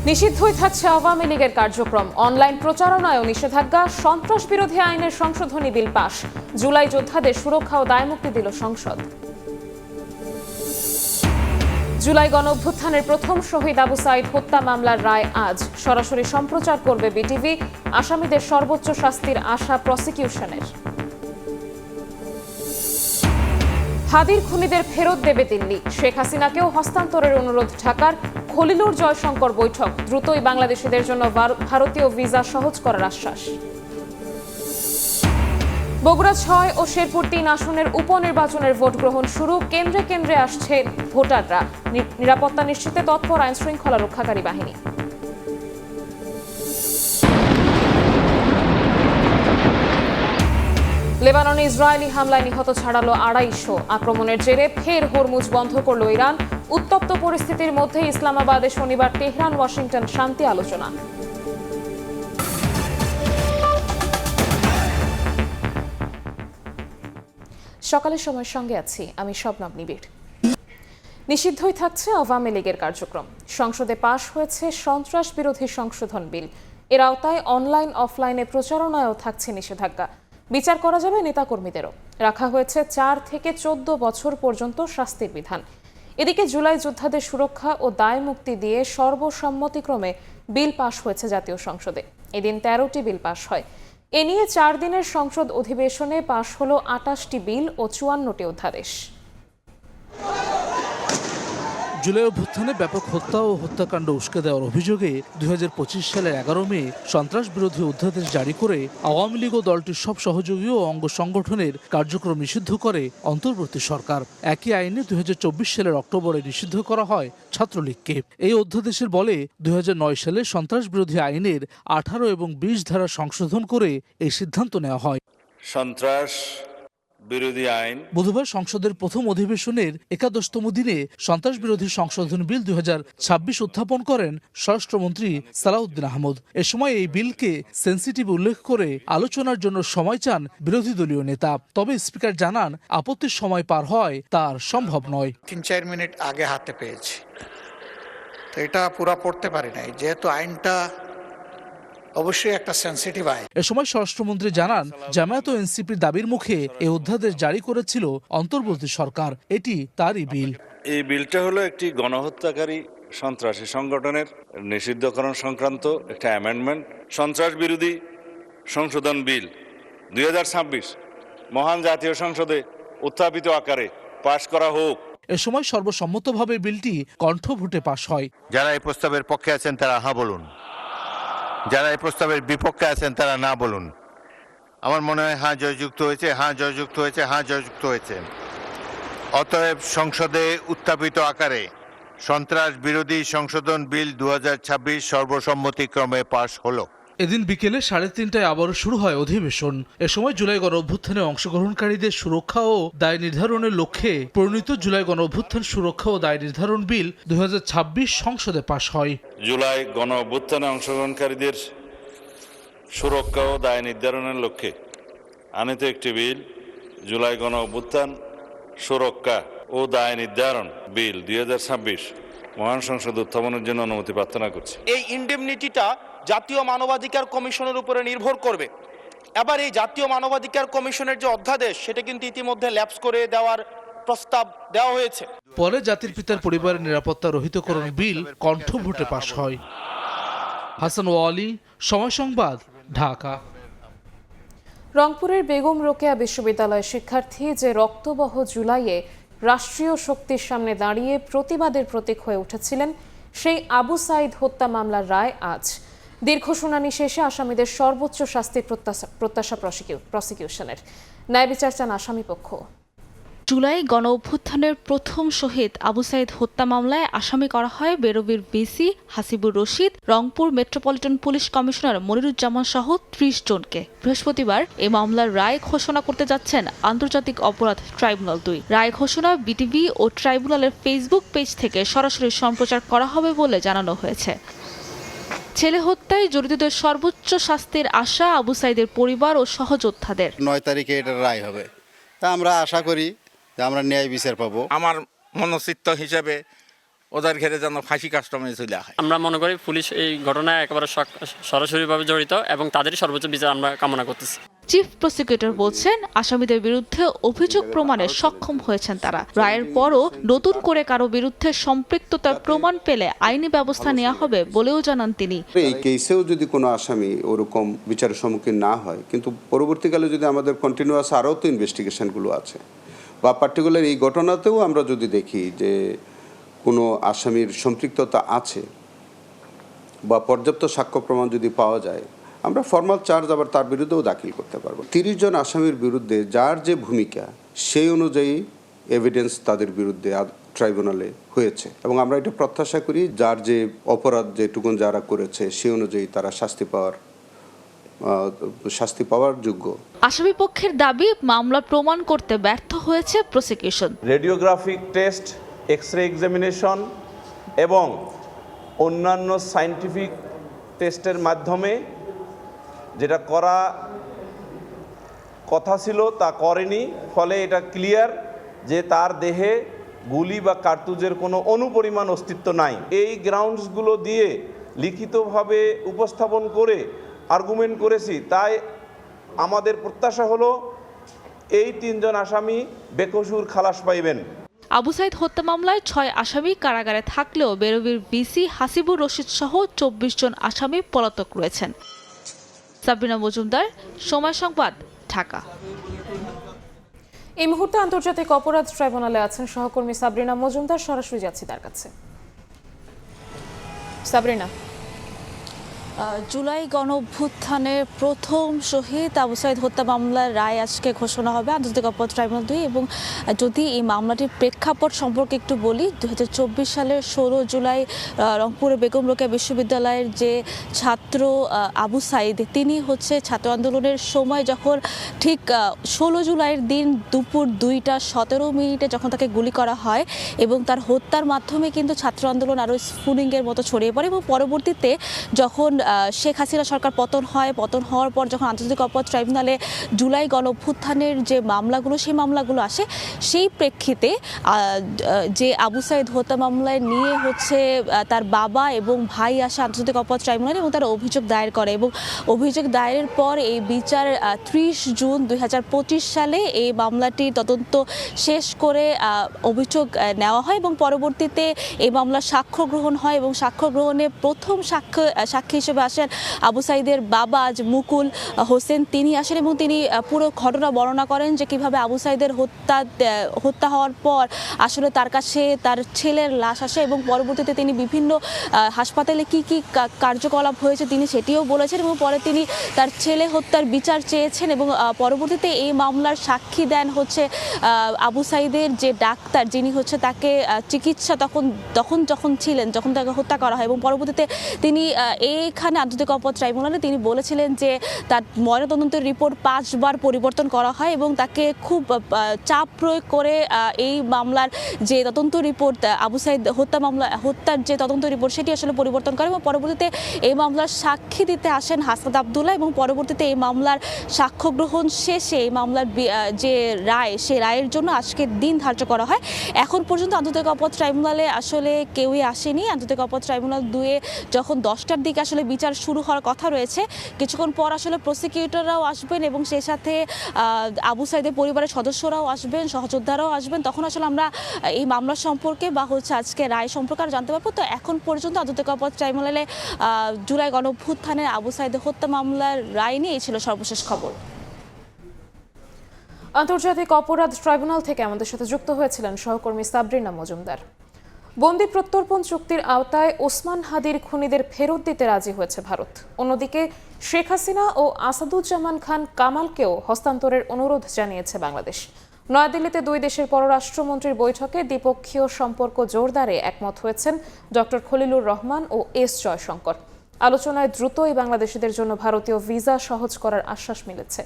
নিষিদ্ধই থাকছে আওয়ামী লীগের কার্যক্রম, অনলাইন প্রচারণায়ও নিষেধাজ্ঞা, সন্ত্রাস বিরোধী আইনের সংশোধনী বিল পাস, জুলাই যোদ্ধাদের সুরক্ষা ও দায়মুক্তি দিল সংসদ। জুলাই গণঅভ্যুত্থানের প্রথম শহীদ আবু সাইদ হত্যা মামলার রায় আজ, সরাসরি সম্প্রচার করবে বিটিভি। আসামিদের সর্বোচ্চ শাস্তির আশা প্রসিকিউশনের। হাদির খুনিদের ফেরত দেবে দিল্লি, শেখ হাসিনাকেও হস্তান্তরের অনুরোধ ঢাকার। খলিলুর জয়শঙ্কর বৈঠক, দ্রুতই বাংলাদেশিদের জন্য ভারতীয় ভিসা সহজ করার আশ্বাস। বগুড়া ৬ ও শেরপুর ৩ আসনের উপনির্বাচনের ভোট গ্রহণ শুরু, কেন্দ্রে কেন্দ্রে আসছে ভোটাররা। নিরাপত্তা নিশ্চিতে তৎপর আইন শৃঙ্খলা রক্ষাকারী বাহিনী। লেবাননে ইসরায়েলি হামলায় নিহত ছাড়ালো ২৫০। আক্রমণের জেরে ফের হরমুজ বন্ধ করল ইরান। উত্তপ্ত পরিস্থিতির মধ্যে ইসলামাবাদে শনিবার তেহরান ওয়াশিংটন শান্তি আলোচনা। সকালের সময়ের সঙ্গে আছি আমি শবনম নিবিড়। নিষিদ্ধই থাকছে আওয়ামী লীগের কার্যক্রম। সংসদে পাশ হয়েছে সন্ত্রাস বিরোধী সংশোধন বিল। এর আওতায় অনলাইন অফলাইনে প্রচারণায়ও থাকছে নিষেধাজ্ঞা। বিচার করা যাবে নেতাকর্মীদেরও। রাখা হয়েছে ৪ থেকে ১৪ বছর পর্যন্ত শাস্তির বিধান। এদিকে জুলাই যোদ্ধাদের সুরক্ষা ও দায় মুক্তি দিয়ে সর্বসম্মতিক্রমে বিল পাশ হয়েছে জাতীয় সংসদে। এদিন ১৩টি বিল পাশ হয়। এ নিয়ে ৪ দিনের সংসদ অধিবেশনে পাশ হলো ২৮টি বিল ও ৫৪টি অধ্যাদেশ। জুলাই অভ্যুত্থানে ব্যাপক হত্যা ও হত্যাকাণ্ড উস্কে দেওয়ার অভিযোগে ২০২৫ সালের ১১ মে সন্ত্রাস বিরোধী অধ্যাদেশ জারি করে আওয়ামী লীগ ও দলটির সব সহযোগী ও অঙ্গ সংগঠনের কার্যক্রম নিষিদ্ধ করে অন্তর্বর্তী সরকার। একই আইনে ২০২৪ সালের অক্টোবরে নিষিদ্ধ করা হয় ছাত্রলীগকে। এই অধ্যাদেশের বলে ২০০৯ সালে সন্ত্রাস বিরোধী আইনের ১৮ এবং ২০ ধারা সংশোধন করে এই সিদ্ধান্ত নেওয়া হয়। সন্ত্রাস বিরোধী আইন বুধবার সংসদের প্রথম অধিবেশনের ১১তম দিনে সন্ত্রাস বিরোধী সংশোধন বিল ২০২৬ উত্থাপন করেন স্বরাষ্ট্রমন্ত্রী সালাউদ্দিন আহমদ। এ সময় এই বিলকে সেনসিটিভ উল্লেখ করে আলোচনার জন্য সময় চান বিরোধী দলীয় নেতা। তবে স্পিকার জানান আপত্তির সময় পার হয় তার সম্ভব নয়। ৩-৪ মিনিট আগে হাতে পেয়েছি, তো এটা পুরো পড়তে পারি নাই, যেহেতু আইনটা অবশ্যই একটা সেনসিটিভ আইন। এ সময় স্বরাষ্ট্রমন্ত্রী জানান জামায়াত ও এনসিপির দাবির মুখে এই অধ্যাদেশ জারি করেছিল অন্তর্বর্তী সরকার। এটি তারই বিল। এই বিলটা হলো একটি গণহত্যাকারী সন্ত্রাসী সংগঠনের নিষিদ্ধকরণ সংক্রান্ত একটা অ্যামেন্ডমেন্ট। সন্ত্রাস বিরোধী সংশোধন বিল ২০২৬ মহান জাতীয় সংসদে উত্থাপিত আকারে পাশ করা হোক। এ সময় সর্বসম্মতভাবে বিলটি কণ্ঠভোটে পাশ হয়। যারা এই প্রস্তাবের পক্ষে আছেন তারা হ্যাঁ বলুন, যারা এই প্রস্তাবের বিপক্ষে আছেন তারা না বলুন। আমার মনে হয় হ্যাঁ জয়যুক্ত হয়েছে, হ্যাঁ জয়যুক্ত হয়েছে, হ্যাঁ জয়যুক্ত হয়েছে। অতএব সংসদে উত্থাপিত আকারে সন্ত্রাস বিরোধী সংশোধন বিল ২০২৬ সর্বসম্মতিক্রমে পাশ হলো। এদিন বিকেলে ৩:৩০টায় আবারও শুরু হয় অধিবেশন। এ সময় জুলাই গণঅভ্যুত্থানে অংশগ্রহণকারীদের সুরক্ষা ও দায় নির্ধারণের লক্ষ্যে প্রণীত জুলাই গণঅভ্যুত্থান সুরক্ষা ও দায় নির্ধারণ বিল ২০২৬ সংসদে পাশ হয়। জুলাই গণঅভ্যুত্থানে অংশগ্রহণকারীদের সুরক্ষা ও দায় নির্ধারণের লক্ষ্যে আনিত একটি বিল জুলাই গণঅভ্যুত্থান সুরক্ষা ও দায় নির্ধারণ বিল ২০২৬ মহান সংসদ উত্থাপনের জন্য অনুমতি প্রার্থনা করছি। এই ইনডেমনিটিটা জাতীয় মানবাধিকার কমিশনের উপরে নির্ভর করবে। এবার এই জাতীয় মানবাধিকার কমিশনের যে অধ্যাদেশ সেটা কিন্তু ইতিমধ্যে ল্যাপস করে দেওয়ার প্রস্তাব দেওয়া হয়েছে। পরে জাতির পিতার পরিবারের নিরাপত্তা রহিতকরণ বিল কণ্ঠভোটে পাশ হয়। হাসান ওয়ালি, সময় সংবাদ, ঢাকা। রংপুরের বেগম রোকেয়া বিশ্ববিদ্যালয়ের শিক্ষার্থী যে রক্তবহ জুলাইয়ে রাষ্ট্রীয় শক্তির সামনে দাঁড়িয়ে প্রতিবাদের প্রতীক হয়ে উঠেছিলেন, সেই আবু সাইদ হত্যা মামলার রায় আজ। দীর্ঘ শুনানি শেষে আসামিদের সর্বোচ্চ শাস্তির প্রত্যাশা প্রসিকিউশনের। ন্যায় বিচার চান আসামিপক্ষ। জুলাই গণ অভ্যুত্থানের প্রথম শহীদ আবু সাইদ হত্যা মামলায় আসামি করা হয় বেরবির VC Hasibur Rashid, Rangpur metropolitan police commissioner Moniruzzaman সহ ৩০ জনকে। বৃহস্পতিবার এই মামলার রায় ঘোষণা করতে যাচ্ছেন আন্তর্জাতিক অপরাধ ট্রাইব্যুনাল ২। রায় ঘোষণা বিটিভি ও ট্রাইব্যুনালের ফেসবুক পেজ থেকে সরাসরি সম্প্রচার করা হবে বলে জানানো হয়েছে। ছেলে হত্যায় জড়িতদের সর্বোচ্চ শাস্তির আশা আবু সাইদের পরিবার ও সহযোদ্ধাদের। ৯ তারিখে এটার রায় হবে, তা আমরা আশা করি যে আমরা ন্যায় বিচার পাবো। আমার মনচিত্ত হিসেবে ওদের ঘেরে যেন ফাঁসি কাস্টমে চলে হয়। আমরা মনে করি পুলিশ এই ঘটনায় একেবারে সরাসরিভাবে জড়িত এবং তাদেরই সর্বোচ্চ বিচার আমরা কামনা করতেছি। চিফ প্রসিকিউটর বলছেন, আসামিদের বিরুদ্ধে অভিযোগ প্রমাণে সক্ষম হয়েছেন তারা। রায়ের পরও নতুন করে কারো বিরুদ্ধে সম্পৃক্ততার প্রমাণ পেলে আইনি ব্যবস্থা নেওয়া হবে বলেও জানান তিনি। এই কেসেও যদি কোনো আসামি ওরকম বিচারের সম্মুখীন না হয়, কিন্তু পরবর্তীকালে যদি আমাদের কন্টিনিউয়াস আরও তো ইনভেস্টিগেশনগুলো আছে, বা পার্টিকুলার এই ঘটনাতেও আমরা যদি দেখি যে কোনো আসামির সম্পৃক্ততা আছে বা পর্যাপ্ত সাক্ষ্য প্রমাণ যদি পাওয়া যায়, আমরা ফর্মাল চার্জ আবার তার বিরুদ্ধেও দাখিল করতে পারবো। 30 জন আসামির বিরুদ্ধে যার যে ভূমিকা সেই অনুযায়ী এভিডেন্স তাদের বিরুদ্ধে ট্রাইব্যুনালে হয়েছে, এবং আমরা এটা প্রত্যাশা করি যার যে অপরাধ যেটুকুন যারা করেছে সেই অনুযায়ী তারা শাস্তি পাওয়ার যোগ্য। আসামি পক্ষের দাবি, মামলা প্রমাণ করতে ব্যর্থ হয়েছে prosecution. Radiographic test, x-ray examination এবং অন্যান্য সায়েন্টিফিক টেস্টের মাধ্যমে যেটা করা কথা ছিল তা করেনি, ফলে এটা ক্লিয়ার যে তার দেহে গুলি বা কার্তুজের কোনো অনুপরিমাণ অস্তিত্ব নাই। এই গ্রাউন্ডসগুলো দিয়ে লিখিতভাবে উপস্থাপন করে আর্গুমেন্ট করেছি, তাই আমাদের প্রত্যাশা হলো এই 3 জন আসামি বেকসুর খালাস পাইবেন। আবু সাইদ হত্যা মামলায় 6 আসামি কারাগারে থাকলেও বেরোবির ভিসি হাসিবুর রশিদ সহ 24 জন আসামি পলাতক রয়েছেন। সাবরিনা মজুমদার, সময় সংবাদ, ঢাকা। এই মুহূর্তে আন্তর্জাতিক অপরাধ ট্রাইব্যুনালে আছেন সহকর্মী সাবরিনা মজুমদার, সরাসরি যাচ্ছি তার কাছে। সাবরিনা, জুলাই গণঅভ্যুত্থানের প্রথম শহীদ আবু সাইদ হত্যা মামলার রায় আজকে ঘোষণা হবে আন্তর্জাতিক অপরাধ ট্রাইব্যুনাল 2। এবং যদি এই মামলাটির প্রেক্ষাপট সম্পর্কে একটু বলি, 2024 সালের 16 জুলাই রংপুরের বেগম রোকেয়া বিশ্ববিদ্যালয়ের যে ছাত্র আবু সাইদ, তিনি হচ্ছে ছাত্র আন্দোলনের সময় যখন ঠিক 16 জুলাইয়ের দিন দুপুর 2:17 যখন তাকে গুলি করা হয় এবং তার হত্যার মাধ্যমে কিন্তু ছাত্র আন্দোলন আরও স্ফুলিঙ্গের মতো ছড়িয়ে পড়ে। এবং পরবর্তীতে যখন শেখ হাসিনা সরকার পতন হওয়ার পর যখন আন্তর্জাতিক অপরাধ ট্রাইব্যুনালে জুলাই গণঅভ্যুত্থানের যে মামলাগুলো সেই মামলাগুলো আসে, সেই প্রেক্ষিতে যে আবু সাইদ হত্যা মামলায় নিয়ে হচ্ছে তার বাবা এবং ভাই আসে আন্তর্জাতিক অপরাধ ট্রাইব্যুনালে এবং তারা অভিযোগ দায়ের করে। এবং অভিযোগ দায়েরের পর এই বিচার 30 জুন 2025 সালে এই মামলাটির তদন্ত শেষ করে অভিযোগ নেওয়া হয় এবং পরবর্তীতে এই মামলার সাক্ষ্য গ্রহণ হয়। এবং সাক্ষ্য গ্রহণে প্রথম সাক্ষী হিসেবে আসেন আবু সাইদের বাবা মুকুল হোসেন। তিনি আসেন এবং তিনি পুরো ঘটনা বর্ণনা করেন যে কিভাবে আবু সাইদের হত্যা হওয়ার পর আসলে তার কাছে তার ছেলের লাশ আসে এবং পরবর্তীতে তিনি বিভিন্ন হাসপাতালে কি কার্যকলাপ হয়েছে তিনি সেটিও বলেছেন। এবং পরে তিনি তার ছেলে হত্যার বিচার চেয়েছেন এবং পরবর্তীতে এই মামলার সাক্ষী দেন হচ্ছে আবু সাইদের যে ডাক্তার, যিনি হচ্ছে তাকে চিকিৎসা যখন তাকে হত্যা করা হয়। এবং পরবর্তীতে তিনি এইখানে আন্তর্জাতিক অপরাধ ট্রাইব্যুনালে তিনি বলেছিলেন যে তার ময়নাতদন্তের রিপোর্ট 5 বার পরিবর্তন করা হয় এবং তাকে খুব চাপ প্রয়োগ করে এই মামলার যে তদন্ত রিপোর্ট, আবু সাইদ হত্যার যে তদন্ত রিপোর্ট সেটি আসলে পরিবর্তন করে। এবং পরবর্তীতে এই মামলার সাক্ষী দিতে আসেন হাসনাত আবদুল্লাহ এবং পরবর্তীতে এই মামলার সাক্ষ্য গ্রহণ শেষে এই মামলার যে রায়, সেই রায়ের জন্য আজকে দিন ধার্য করা হয়। এখন পর্যন্ত আন্তর্জাতিক অপরাধ ট্রাইব্যুনালে আসলে কেউই আসেনি। আন্তর্জাতিক অপরাধ ট্রাইব্যুনাল 2 যখন 10টার দিকে আসলে বিচার শুরু হওয়ার কথা রয়েছে, কিছুক্ষণ পর আসলে প্রসিকিউটররাও আসবেন এবং সেই সাথে আবু সাইদের পরিবারের সদস্যরাও আসবেন, সহযোদ্ধারাও আসবেন। তখন আসলে আমরা এই মামলা সম্পর্কে বা হচ্ছে আজকে রায় সম্পর্কে আর জানতে পারবো। তো এখন পর্যন্ত আন্তর্জাতিক অপরাধ ট্রাইব্যুনালে জুলাই গণঅভ্যুত্থানের আবু সাইদের হত্যা মামলার রায় নিয়ে এই ছিল সর্বশেষ খবর। আন্তর্জাতিক অপরাধ ট্রাইব্যুনাল থেকে আমাদের সাথে যুক্ত হয়েছিলেন সহকর্মী সাবরিনা মজুমদার। বন্দি প্রত্যর্পণ চুক্তির আওতায় ওসমান হাদির খুনিদের ফেরত দিতে রাজি হয়েছে ভারত। অন্যদিকে শেখ হাসিনা ও আসাদুজ্জামান খান কামালকেও হস্তান্তরের অনুরোধ জানিয়েছে বাংলাদেশ। নয়াদিল্লিতে 2 দেশের পররাষ্ট্রমন্ত্রীর বৈঠকে দ্বিপক্ষীয় সম্পর্ক জোরদারে একমত হয়েছেন ডক্টর খলিলুর রহমান ও এস জয়শঙ্কর। আলোচনায় দ্রুতই বাংলাদেশিদের জন্য ভারতীয় ভিসা সহজ করার আশ্বাস মিলেছে।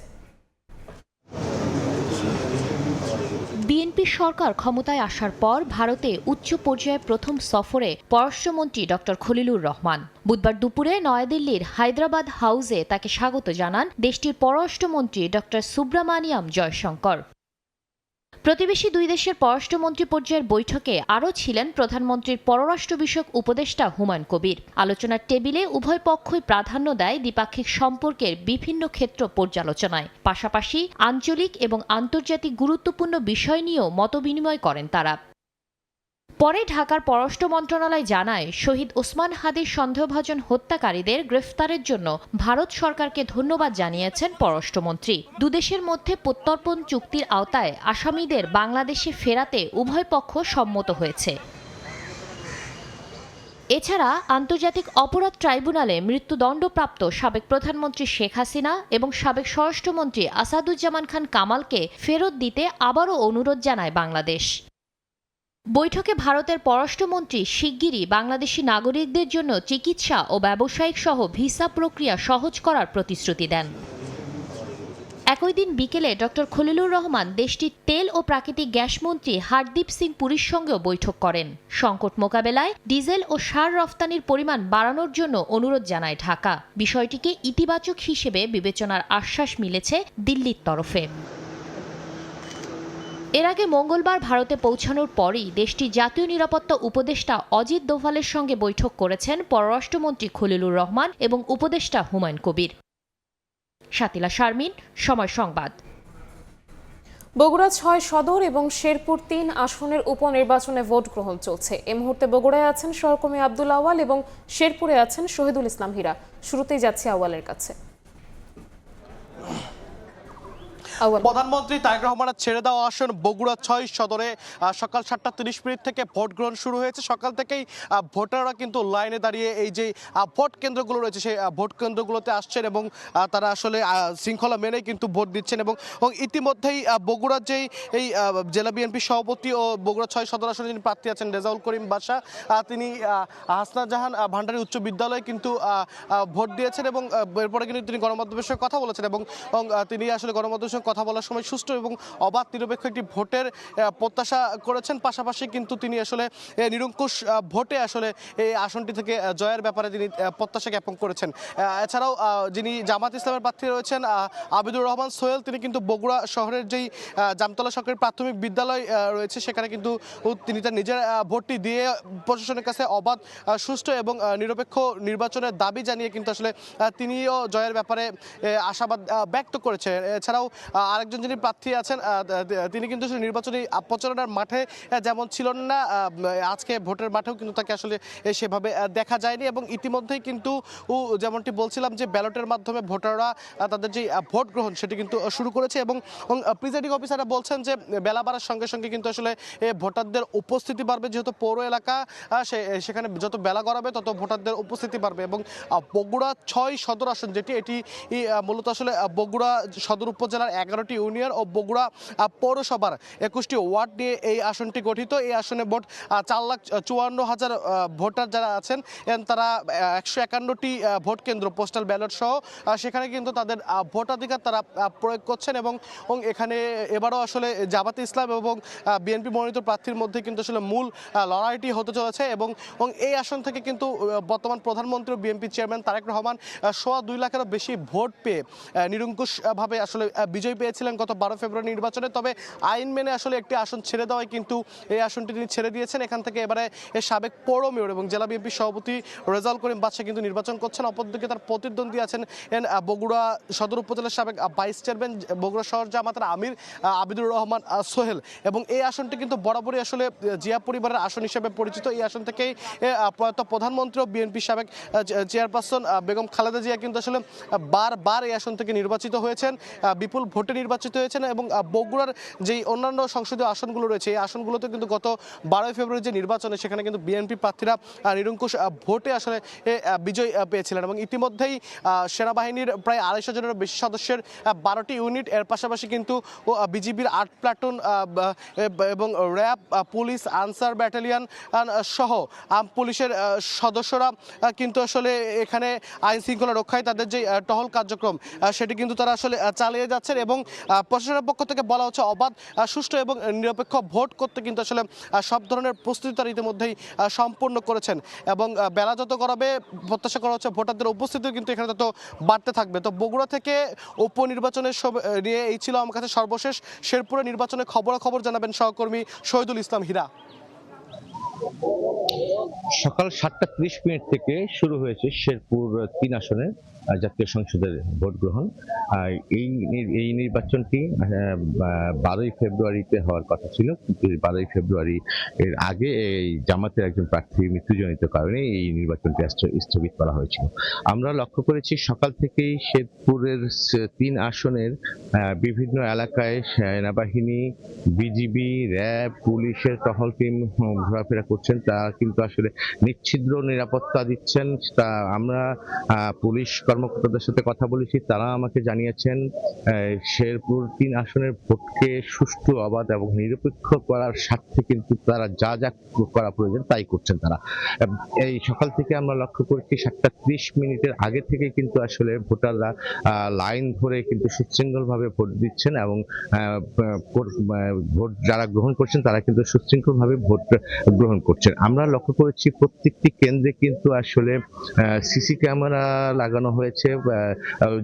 বিএনপি সরকার ক্ষমতায় আসার পর ভারতে উচ্চ পর্যায়ে প্রথম সফরে পররাষ্ট্রমন্ত্রী ডক্টর খলিলুর রহমান বুধবার দুপুরে নয়াদিল্লির হায়দ্রাবাদ হাউসে তাকে স্বাগত জানান দেশটির পররাষ্ট্রমন্ত্রী ডক্টর সুব্রামানিয়াম জয়শঙ্কর। প্রতিবেশী দুই দেশের পররাষ্ট্রমন্ত্রী পর্যায়ের বৈঠকে আরও ছিলেন প্রধানমন্ত্রীর পররাষ্ট্র বিষয়ক উপদেষ্টা হুমায়ুন কবির। আলোচনার টেবিলে উভয় পক্ষই প্রাধান্য দেয় দ্বিপাক্ষিক সম্পর্কের বিভিন্ন ক্ষেত্র পর্যালোচনায়। পাশাপাশি আঞ্চলিক এবং আন্তর্জাতিক গুরুত্বপূর্ণ বিষয় নিয়েও মতবিনিময় করেন তারা। পরে ঢাকার পররাষ্ট্র মন্ত্রণালয় জানায়, শহীদ ওসমান হাদির সন্দেহভাজন হত্যাকারীদের গ্রেফতারের জন্য ভারত সরকারকে ধন্যবাদ জানিয়েছেন পররাষ্ট্রমন্ত্রী। দুদেশের মধ্যে প্রত্যর্পণ চুক্তির আওতায় আসামিদের বাংলাদেশে ফেরাতে উভয় পক্ষ সম্মত হয়েছে। এছাড়া আন্তর্জাতিক অপরাধ ট্রাইব্যুনালে মৃত্যুদণ্ডপ্রাপ্ত সাবেক প্রধানমন্ত্রী শেখ হাসিনা এবং সাবেক স্বরাষ্ট্রমন্ত্রী আসাদুজ্জামান খান কামালকে ফেরত দিতে আবারও অনুরোধ জানায় বাংলাদেশ। বৈঠকে ভারতের পররাষ্ট্রমন্ত্রী শিগগিরই বাংলাদেশি নাগরিকদের জন্য চিকিৎসা ও ব্যবসায়িক সহ ভিসা প্রক্রিয়া সহজ করার প্রতিশ্রুতি দেন। একই দিন বিকেলে ডক্টর খলিলুর রহমান দেশটির তেল ও প্রাকৃতিক গ্যাস মন্ত্রী হরদীপ সিং পুরীর সঙ্গেও বৈঠক করেন। সংকট মোকাবেলায় ডিজেল ও সার রফতানির পরিমাণ বাড়ানোর জন্য অনুরোধ জানায় ঢাকা। বিষয়টিকে ইতিবাচক হিসেবে বিবেচনার আশ্বাস মিলেছে দিল্লির তরফে। এর আগে মঙ্গলবার ভারতে পৌঁছানোর পরই দেশটির জাতীয় নিরাপত্তা উপদেষ্টা অজিত দোভালের সঙ্গে বৈঠক করেছেন পররাষ্ট্রমন্ত্রী খলিলুর রহমান এবং উপদেষ্টা হুমায়ুন কবির। শাতিলা শারমিন, সময় সংবাদ। বগুড়া ৬ সদর এবং শেরপুর ৩ আসনের উপনির্বাচনে ভোট গ্রহণ চলছে। এই মুহূর্তে বগুড়ায় আছেন সহকর্মী আব্দুল আওয়াল এবং শেরপুরে আছেন শহীদুল ইসলাম হীরা। শুরুতেই যাচ্ছি আওয়ালের কাছে। প্রধানমন্ত্রী তারেক রহমানের ছেড়ে দেওয়া আসন বগুড়া ৬ সদরে সকাল ৭টা ৩০ থেকে ভোট গ্রহণ শুরু হয়েছে। সকাল থেকেই ভোটাররা কিন্তু লাইনে দাঁড়িয়ে এই যে ভোট কেন্দ্রগুলো রয়েছে সেই ভোট কেন্দ্রগুলোতে আসছেন এবং তারা আসলে শৃঙ্খলা মেনেই কিন্তু ভোট দিচ্ছেন এবং ইতিমধ্যেই বগুড়ার যেই এই জেলা বিএনপি সভাপতি ও বগুড়া ৬ সদর আসনে যিনি প্রার্থী আছেন রেজাউল করিম বাদশা, তিনি হাসনা জাহান ভান্ডারী উচ্চ বিদ্যালয়ে কিন্তু ভোট দিয়েছেন এবং এরপরে কিন্তু তিনি গণমাধ্যমের সঙ্গে কথা বলেছেন এবং তিনি আসলে গণমাধ্যমের সঙ্গে কথা বলার সময় সুষ্ঠু এবং অবাধ নিরপেক্ষ একটি ভোটের প্রত্যাশা করেছেন। পাশাপাশি কিন্তু তিনি আসলে নিরঙ্কুশ ভোটে আসলে এই আসনটি থেকে জয়ের ব্যাপারে তিনি প্রত্যাশা জ্ঞাপন করেছেন। এছাড়াও যিনি জামাত ইসলামের প্রার্থী রয়েছেন আবিদুর রহমান সোহেল, তিনি কিন্তু বগুড়া শহরের যেই জামতলা সরকারি প্রাথমিক বিদ্যালয় রয়েছে সেখানে কিন্তু তিনি তার নিজের ভোটটি দিয়ে প্রশাসনের কাছে অবাধ, সুষ্ঠু এবং নিরপেক্ষ নির্বাচনের দাবি জানিয়ে কিন্তু আসলে তিনিও জয়ের ব্যাপারে আশাবাদ ব্যক্ত করেছেন। এছাড়াও আরেকজন যিনি প্রার্থী আছেন তিনি কিন্তু নির্বাচনী প্রচারণার মাঠে যেমন ছিলেন না, আজকে ভোটের মাঠেও কিন্তু তাকে আসলে সেভাবে দেখা যায়নি এবং ইতিমধ্যেই কিন্তু যেমনটি বলছিলাম যে ব্যালটের মাধ্যমে ভোটাররা তাদের যে ভোট গ্রহণ সেটি কিন্তু শুরু করেছে এবং প্রিজাইডিং অফিসাররা বলছেন যে বেলা বাড়ার সঙ্গে সঙ্গে কিন্তু আসলে ভোটারদের উপস্থিতি বাড়বে, যেহেতু পৌর এলাকা সেখানে যত বেলা গড়াবে তত ভোটারদের উপস্থিতি বাড়বে এবং বগুড়া ৬ সদর আসন যেটি এটি মূলত আসলে বগুড়া সদর উপজেলার 11টি ইউনিয়ন ও বগুড়া পৌরসভার 21টি ওয়ার্ড নিয়ে এই আসনটি গঠিত। এই আসনে ভোট 4,54,000 ভোটার যারা আছেন তারা 151টি ভোট কেন্দ্র পোস্টাল ব্যালট সহ সেখানে কিন্তু তাদের ভোটাধিকার তারা প্রয়োগ করছেন এবং এখানে এবারও আসলে জামাতে ইসলাম এবং বিএনপি মনোনীত প্রার্থীর মধ্যে কিন্তু আসলে মূল লড়াইটি হতে চলেছে এবং এই আসন থেকে কিন্তু বর্তমান প্রধানমন্ত্রী বিএনপি চেয়ারম্যান তারেক রহমান 2.25 লাখেরও বেশি ভোট পেয়ে নিরঙ্কুশভাবে আসলে বিজয় পেয়েছিলেন গত 12 ফেব্রুয়ারি নির্বাচনে। তবে আইন মেনে আসলে একটি আসন ছেড়ে দেওয়ায় কিন্তু এই আসনটি তিনি ছেড়ে দিয়েছেন। এখান থেকে এবারে সাবেক পৌর মেয়র এবং জেলা বিএনপি সভাপতি রেজাউল করিম বাদশা কিন্তু নির্বাচন করছেন। অপরদিকে তার প্রতিদ্বন্দ্বী আছেন বগুড়া সদর উপজেলার সাবেক ভাইস চেয়ারম্যান বগুড়া শহর জামাতের আমির আবিদুর রহমান সোহেল এবং এই আসনটি কিন্তু বরাবরই আসলে জিয়া পরিবারের আসন হিসেবে পরিচিত। এই আসন থেকেই প্রয়াত প্রধানমন্ত্রী ও বিএনপি সাবেক চেয়ারপারসন বেগম খালেদা জিয়া কিন্তু আসলে বারবার এই আসন থেকে নির্বাচিত হয়েছেন, বিপুল ভোটে নির্বাচিত হয়েছেন এবং বগুড়ার যেই অন্যান্য সংসদীয় আসনগুলো রয়েছে এই আসনগুলোতে কিন্তু গত 12 ফেব্রুয়ারি যে নির্বাচনে সেখানে কিন্তু বিএনপি প্রার্থীরা নিরঙ্কুশ ভোটে আসলে বিজয় পেয়েছিলেন এবং ইতিমধ্যেই সেনাবাহিনীর প্রায় 250 জনেরও বেশি সদস্যের 12টি ইউনিট, এর পাশাপাশি কিন্তু বিজিবির 8 প্লাটুন এবং র্যাব, পুলিশ, আনসার ব্যাটালিয়ন সহ আর্ম পুলিশের সদস্যরা কিন্তু আসলে এখানে আইন শৃঙ্খলা রক্ষায় তাদের যে টহল কার্যক্রম সেটি কিন্তু তারা আসলে চালিয়ে যাচ্ছেন এবং এবং প্রশাসনের পক্ষ থেকে বলা হচ্ছে অবাধ, সুষ্ঠু এবং নিরপেক্ষ ভোট করতে কিন্তু আসলে সব ধরনের প্রস্তুতি তারা ইতিমধ্যেই সম্পূর্ণ করেছেন এবং বেলা যত গড়াবে প্রত্যাশা করা হচ্ছে ভোটারদের উপস্থিতিও কিন্তু এখানে তত বাড়তে থাকবে। তো বগুড়া থেকে উপনির্বাচনের নিয়ে এই ছিল আমার কাছে সর্বশেষ। শেরপুরের নির্বাচনের খবরাখবর জানাবেন সহকর্মী শহীদুল ইসলাম হীরা। সকাল 7:30 থেকে শুরু হয়েছে শেরপুর 3 আসনের জাতীয় সংসদের ভোট গ্রহণ। এই নির্বাচনটি 12ই ফেব্রুয়ারিতে হওয়ার কথা ছিল, কিন্তু 12ই ফেব্রুয়ারি এর আগে এই জামাতের একজন প্রার্থী মৃত্যুজনিত কারণে এই নির্বাচনটি স্থগিত করা হয়েছিল। আমরা লক্ষ্য করেছি সকাল থেকেই শেরপুরের 3 আসনের বিভিন্ন এলাকায় সেনাবাহিনী, বিজিবি, র্যাব, পুলিশের টহল টিম ঘোরাফেরা করছেন। তারা কিন্তু আসলে নিচ্ছিদ্র নিরাপত্তা দিচ্ছেন। তা আমরা পুলিশ কর্মকর্তাদের সাথে কথা বলেছি, তারা আমাকে জানিয়েছেন শেরপুর 3 আসনের ভোটকে সুষ্ঠু, অবাধ এবং নিরপেক্ষ করার স্বার্থে কিন্তু তারা যা যা করা প্রয়োজন তাই করছেন। তারা এই সকাল থেকে আমরা লক্ষ্য করেছি 7:30 আগে থেকে কিন্তু আসলে ভোটাররা লাইন ধরে কিন্তু সুশৃঙ্খলভাবে ভোট দিচ্ছেন এবং ভোট যারা গ্রহণ করছেন তারা কিন্তু সুশৃঙ্খলভাবে ভোট গ্রহণ করছেন। আমরা লক্ষ্য করেছি প্রত্যেকটি কেন্দ্রে কিন্তু আসলে সিসি ক্যামেরা লাগানো হয়েছে।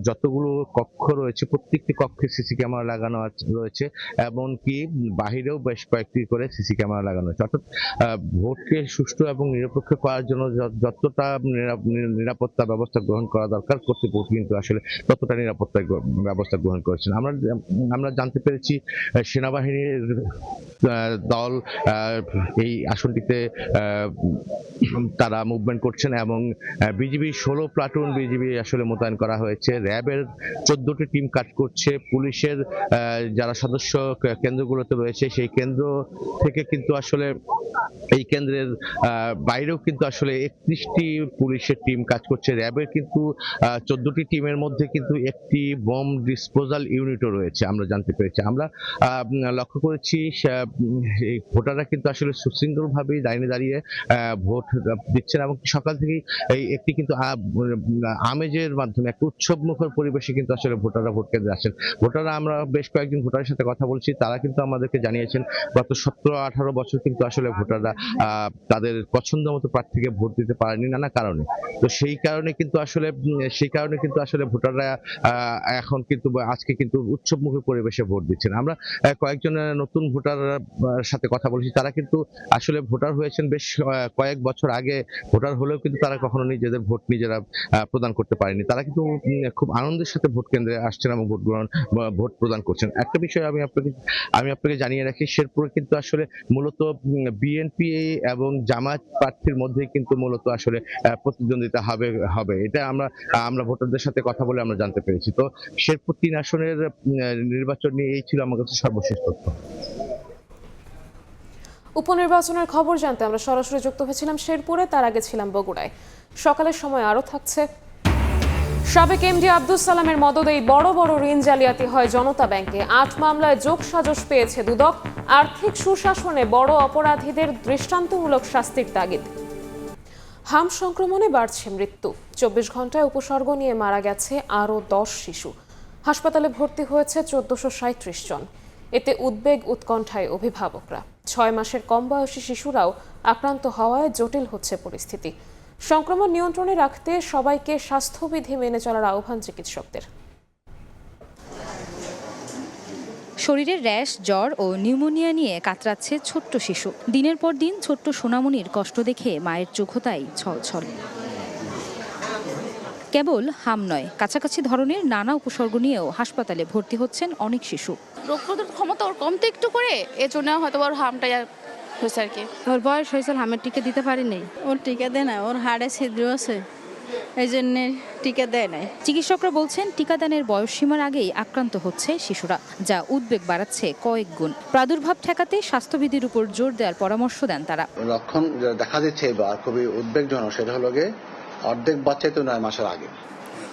যতগুলো কক্ষ রয়েছে প্রত্যেকটি কক্ষে সিসি ক্যামেরা লাগানো রয়েছে, এমনকি বাহিরেও বেশ কয়েকটি করে সিসি ক্যামেরা লাগানো হয়েছে। অর্থাৎ ভোটকে সুষ্ঠু এবং নিরপেক্ষ করার জন্য যতটা নিরাপত্তা ব্যবস্থা গ্রহণ করা দরকার কর্তৃপক্ষ কিন্তু আসলে ততটা নিরাপত্তা ব্যবস্থা গ্রহণ করেছেন। আমরা জানতে পেরেছি সেনাবাহিনীর দল এই আসনটিতে তারা মুভমেন্ট করছেন এবং বিজিবি 16 প্লাটুন বিজিবি আসলে মোতায়েন করা হয়েছে। র্যাবের 14টি টিম কাজ করছে। পুলিশের যারা সদস্য কেন্দ্রগুলোতে রয়েছে সেই কেন্দ্র থেকে কিন্তু আসলে এই কেন্দ্রের বাইরেও কিন্তু আসলে 31টি পুলিশের টিম কাজ করছে। র্যাবের কিন্তু 14টি টিমের মধ্যে কিন্তু একটি বোম ডিসপোজাল ইউনিটও রয়েছে আমরা জানতে পেরেছি। আমরা লক্ষ্য করেছি ভোটাররা কিন্তু আসলে সুশৃঙ্খলভাবে লাইনে দাঁড়িয়ে ভোট দিচ্ছেন এবং সকাল থেকেই এই একটি কিন্তু আমেজের মাধ্যমে একটা উৎসবমুখর পরিবেশে কিন্তু আসলে ভোটাররা ভোট কেন্দ্রে আসেন। ভোটাররা আমরা বেশ কয়েকজন ভোটারের সাথে কথা বলছি, তারা কিন্তু আমাদেরকে জানিয়েছেন গত 17-18 বছর কিন্তু আসলে ভোটাররা তাদের পছন্দ মতো প্রার্থীকে ভোট দিতে পারেনি নানা কারণে। তো সেই কারণে কিন্তু আসলে ভোটাররা এখন কিন্তু আজকে কিন্তু উৎসবমুখী পরিবেশে ভোট দিচ্ছেন। আমরা কয়েকজন নতুন ভোটারের সাথে কথা বলেছি, তারা কিন্তু আসলে ভোটার হয়েছেন বেশ কয়েক বছর আগে। ভোটার হলেও কিন্তু তারা কখনো নিজেদের ভোট নিজেরা প্রদান করতে পারেনি। তারা কিন্তু খুব আনন্দের সাথে ভোট কেন্দ্রে আসছেন এবং ভোট প্রদান করছেন। একটা বিষয় আমি আপনাকে জানিয়ে রাখি, শেরপুরে কিন্তু আসলে মূলত বিএনপি এবং জামায়াত প্রার্থীর মধ্যে কিন্তু মূলত আসলে প্রতিদ্বন্দ্বিতা হবে এটা আমরা ভোটারদের সাথে কথা বলে আমরা জানতে পেরেছি। তো শেরপুর 3 আসনের নির্বাচন নিয়ে এই ছিল আমার কাছে সর্বশেষ তথ্য। উপনির্বাচনের খবর জানতে আমরা সরাসরি যুক্ত হয়েছিলাম শেরপুরে, তার আগে ছিলাম বগুড়ায়। সকালের সময় আরও থাকছে সাবেক এমডি আব্দুস সালামের মদদেই বড় বড় ঋণ জালিয়াতি হয় জনতা ব্যাংকে। 8 মামলায় যোগসাজশ পেয়েছে দুদক। আর্থিক সুশাসনে বড় অপরাধীদের দৃষ্টান্তমূলক শাস্তির তাগিদ। হাম সংক্রমণে বাড়ছে মৃত্যু। 24 ঘন্টায় উপসর্গ নিয়ে মারা গেছে আরও 10 শিশু। হাসপাতালে ভর্তি হয়েছে 1437 জন। এতে উদ্বেগ উৎকণ্ঠায় অভিভাবকরা। 6 মাসের কম বয়সী শিশুরাও আক্রান্ত হওয়ায় জটিল হচ্ছে পরিস্থিতি। সংক্রমণ নিয়ন্ত্রণে রাখতে সবাইকে স্বাস্থ্যবিধি মেনে চলার আহ্বান চিকিৎসকদের। শরীরের র্যাশ, জ্বর ও নিউমোনিয়া নিয়ে কাতরাচ্ছে ছোট্ট শিশু। দিনের পর দিন ছোট্ট সোনামণির কষ্ট দেখে মায়ের চোখতাই ছলছল। কেবল হাম নয়, কাছাকাছি ধরনের নানা উপসর্গ নিয়েও হাসপাতালে ভর্তি হচ্ছেন অনেক শিশু। রোগ প্রতিরোধ ক্ষমতা ওর কমতে একটু করে, এজন্য হয়তো ওর হামটা হয়েছে আর কি। ওর বয়স হয়েছিল, হামের টিকা দিতে পারিনি। ওর টিকা দেয় না, ওর হাড়ে ছিদ্র আছে, এই জন্য টিকা দেয় নাই। চিকিৎসকরা বলছেন টিকাদানের বয়সসীমার আগেই আক্রান্ত হচ্ছে শিশুরা, যা উদ্বেগ বাড়াচ্ছে কয়েক গুণ। প্রাদুর্ভাব ঠেকাতে স্বাস্থ্যবিধির উপর জোর দেওয়ার পরামর্শ দেন তারা। লক্ষণ দেখা দিচ্ছে এবার খুবই উদ্বেগজনক, সেটা হলো অর্ধেক বাচ্চাই তো 9 মাসের আগে।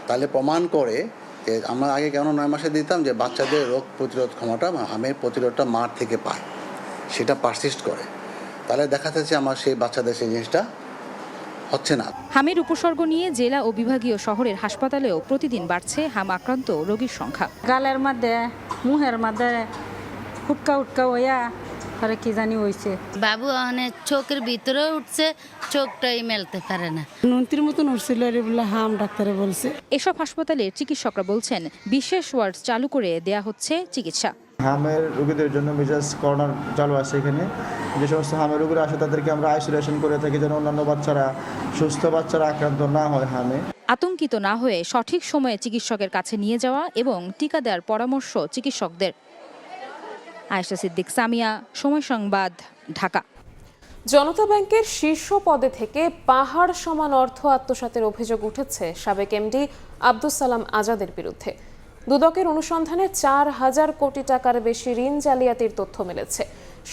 তাহলে প্রমাণ করে যে আমরা আগে কেন 9 মাসে দিতাম, যে বাচ্চাদের রোগ প্রতিরোধ ক্ষমতা, হামের প্রতিরোধটা মার থেকে পায়, সেটা পারসিস্ট করে। তাহলে দেখা যাচ্ছে আমার সেই বাচ্চাদের সেই জিনিসটা হচ্ছে না। হামের উপসর্গ নিয়ে জেলা ও বিভাগীয় শহরের হাসপাতালেও প্রতিদিন বাড়ছে হাম আক্রান্ত রোগীর সংখ্যা। গালের মধ্যে মুহের মধ্যে উটকা উটকা হইয়া আর কি জানি হইছে। বাবু অনেক চোখের ভিতরে উঠছে, চোখটাই মেলতে পারে না। নন্তির মতন উঠছিল রে বলে হাম ডাক্তারে বলছে। এসব হাসপাতালের চিকিৎসকরা বলছেন বিশেষ ওয়ার্ড চালু করে দেয়া হচ্ছে চিকিৎসা। হামের রোগীদের জন্য বিশেষ কর্নার চালু আছে। এখানে যে সমস্ত হামের রোগীরা আসে তাদেরকে আমরা আইসোলেশন করে থাকি যেন অন্যান্য বাচ্চারা, সুস্থ বাচ্চারা আক্রান্ত না হয় হামে। আতঙ্কিত না হয়ে সঠিক সময়ে চিকিৎসকের কাছে নিয়ে যাওয়া এবং টিকা দেওয়ার পরামর্শ চিকিৎসকদের। আয়েশা সিদ্দিক, সামিয়া, সময় সংবাদ, ঢাকা। জনতা ব্যাংকের শীর্ষ পদে থেকে পাহাড় সমান অর্থ আত্মসাতের অভিযোগ উঠেছে সাবেক এমডি আব্দুস সালাম আজাদের বিরুদ্ধে। দুদকের অনুসন্ধানে 4,000 কোটি টাকার বেশি ঋণ জালিয়াতির তথ্য মিলেছে।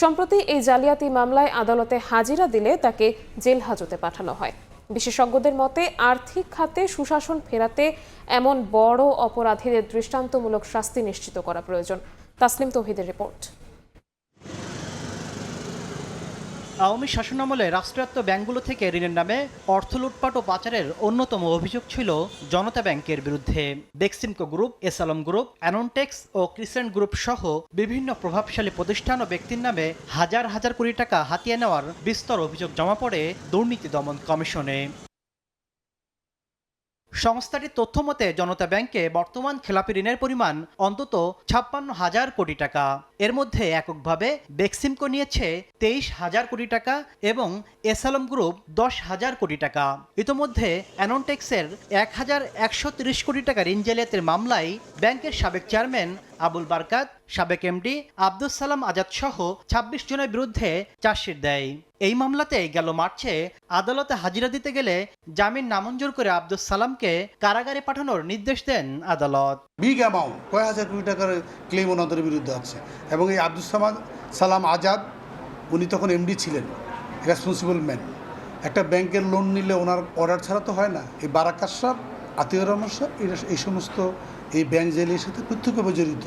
সম্প্রতি এই জালিয়াতি মামলায় আদালতে হাজিরা দিলে তাকে জেল হাজতে পাঠানো হয়। বিশেষজ্ঞদের মতে আর্থিক খাতে সুশাসন ফেরাতে এমন বড় অপরাধীদের দৃষ্টান্তমূলক শাস্তি নিশ্চিত করা প্রয়োজন। তাসলিম তৌহিদের রিপোর্ট। আওয়ামী শাসনামলে রাষ্ট্রায়ত্ত ব্যাংকগুলো থেকে ঋণের নামে অর্থ লুটপাট ও পাচারের অন্যতম অভিযোগ ছিল জনতা ব্যাংকের বিরুদ্ধে। বেক্সিমকো গ্রুপ, এসালম গ্রুপ, অ্যাননটেক্স ও ক্রিসেন্ট গ্রুপ সহ বিভিন্ন প্রভাবশালী প্রতিষ্ঠান ও ব্যক্তির নামে হাজার হাজার কোটি টাকা হাতিয়ে নেওয়ার বিস্তর অভিযোগ জমা পড়ে দুর্নীতি দমন কমিশনে। সংস্থাটির তথ্য মতে জনতা ব্যাংকে বর্তমান খেলাপি ঋণের পরিমাণ অন্তত 56,000 কোটি টাকা। এর মধ্যে এককভাবে বেক্সিমকো নিয়েছে 23,000 কোটি টাকা এবং এসালম গ্রুপ 10,000 কোটি টাকা। ইতোমধ্যে অ্যাননটেক্সের 1,130 কোটি টাকা ঋণ জালিয়াতির মামলায় ব্যাংকের সাবেক চেয়ারম্যান আবুল বারকাত, সাবেক এমডি আব্দুস সালাম আজাদ সহ 26 জনের বিরুদ্ধে চার্জশিট দেয়। এই মামলাতে গেল মার্চে আদালতে হাজিরা দিতে গেলে জামিন নামঞ্জুর করে আব্দুস সালামকে কারাগারে পাঠানোর নির্দেশ দেন আদালত। বিগ অ্যামাউন্ট কয়েক হাজার কোটি টাকার ক্লেম ওনাদের বিরুদ্ধে আছে এবং এই আব্দুস সালাম আজাদ উনি তখন এমডি ছিলেন, রেসপন্সিবল ম্যান। একটা ব্যাংকের লোন নিলে ওনার অর্ডার ছাড়া তো হয় না। এই বারাকাত সাহেব, আতিউর রহমান সাহেব, এই সমস্ত এই ব্যাংক জেলের সাথে প্রত্যক্ষভাবে জড়িত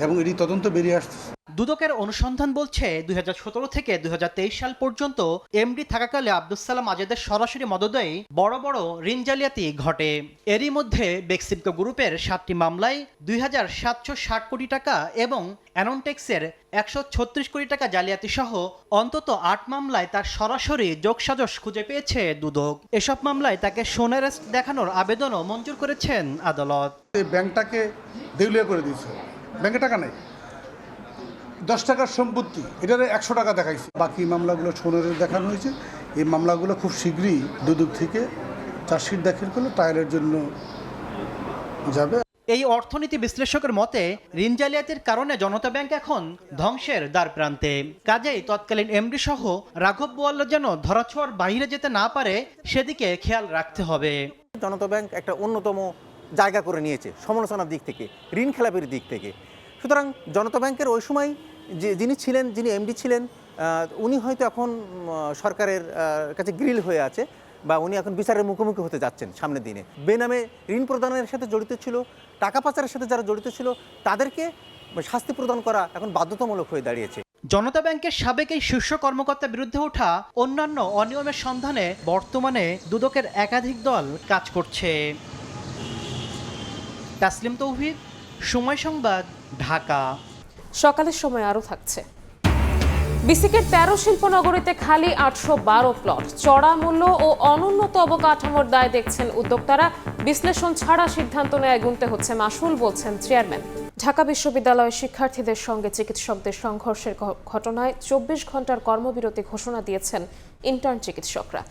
এবং এটি তদন্ত বেরিয়ে আসছে। দুদকের অনুসন্ধান বলছে 2017 থেকে 2023 সাল পর্যন্ত এমডি থাকাকালে আব্দুস সালাম আজাদের সরাসরি মদদেই বড় বড় ঋণ জালিয়াতি ঘটে। এরই মধ্যে বেক্সিমকো গ্রুপের 7টি মামলায় 2,760 কোটি টাকা এবং অ্যাননটেক্সের 136 কোটি টাকা জালিয়াতি সহ অন্তত 8 মামলায় তার সরাসরি যোগসাজশ খুঁজে পেয়েছে দুদক। এসব মামলায় তাকে সোনারেস্ট দেখানোর আবেদনও মঞ্জুর করেছেন আদালত। এই ব্যাংকটাকে দেউলিয়া করে দিয়েছে, ব্যাংকে টাকা নেই, 10 টাকার সম্পত্তি, এটারে 100 টাকা দেখাইছে। বাকি মামলাগুলো সোনারের দেখানো হয়েছে। এই মামলাগুলো খুব শীঘ্রই দুদক থেকে চার্জশিট দাখিল করলে ট্রায়ালের জন্য যাবে। এই অর্থনীতি বিশ্লেষকের মতে ঋণ জালিয়াতির কারণে জনতা ব্যাংক এখন ধ্বংসের দ্বার প্রান্তে। কাজেই তৎকালীন এমডি সহ রাঘব বোয়াল্লা যেন ধরাছোঁয়ার বাইরে যেতে না পারে সেদিকে খেয়াল রাখতে হবে। জনতা ব্যাংক একটা অন্যতম জায়গা করে নিয়েছে সমালোচনার দিক থেকে, ঋণ খেলাপির দিক থেকে। সুতরাং জনতা ব্যাংকের ওই সময় যিনি এমডি ছিলেন উনি হয়তো এখন সরকারের কাছে গ্রিল হয়ে আছে বা উনি এখন বিচারের মুখোমুখি হতে যাচ্ছেন সামনের দিনে। বেনামে ঋণ প্রদানের সাথে জড়িত ছিল, টাকা পাচারের সাথে যারা জড়িত ছিল তাদেরকে শাস্তি প্রদান করা এখন বাধ্যতামূলক হয়ে দাঁড়িয়েছে। জনতা ব্যাংকের সাবেক এই শীর্ষ কর্মকর্তার বিরুদ্ধে ওঠা অন্যান্য অনিয়মের সন্ধানে বর্তমানে দুদকের একাধিক দল কাজ করছে। তাসলিম তৌহিদ, সময় সংবাদ, ঢাকা। সকালের সময় আরও থাকছে। বিসিকের 13 শিল্পনগরীতে খালি 812 প্লট, চড়া মূল্য ও অনুন্নত অবকাঠামোর দায় দেখছেন উদ্যোক্তারা। বিশ্লেষণ ছাড়া সিদ্ধান্ত নেয় গুনতে হচ্ছে মাসুল, বলছেন চেয়ারম্যান। ঢাকা বিশ্ববিদ্যালয়ের শিক্ষার্থীদের সঙ্গে চিকিৎসকদের সংঘর্ষের ঘটনায় 24 ঘন্টার কর্মবিরতি ঘোষণা দিয়েছেন ইন্টার্ন চিকিৎসকরা।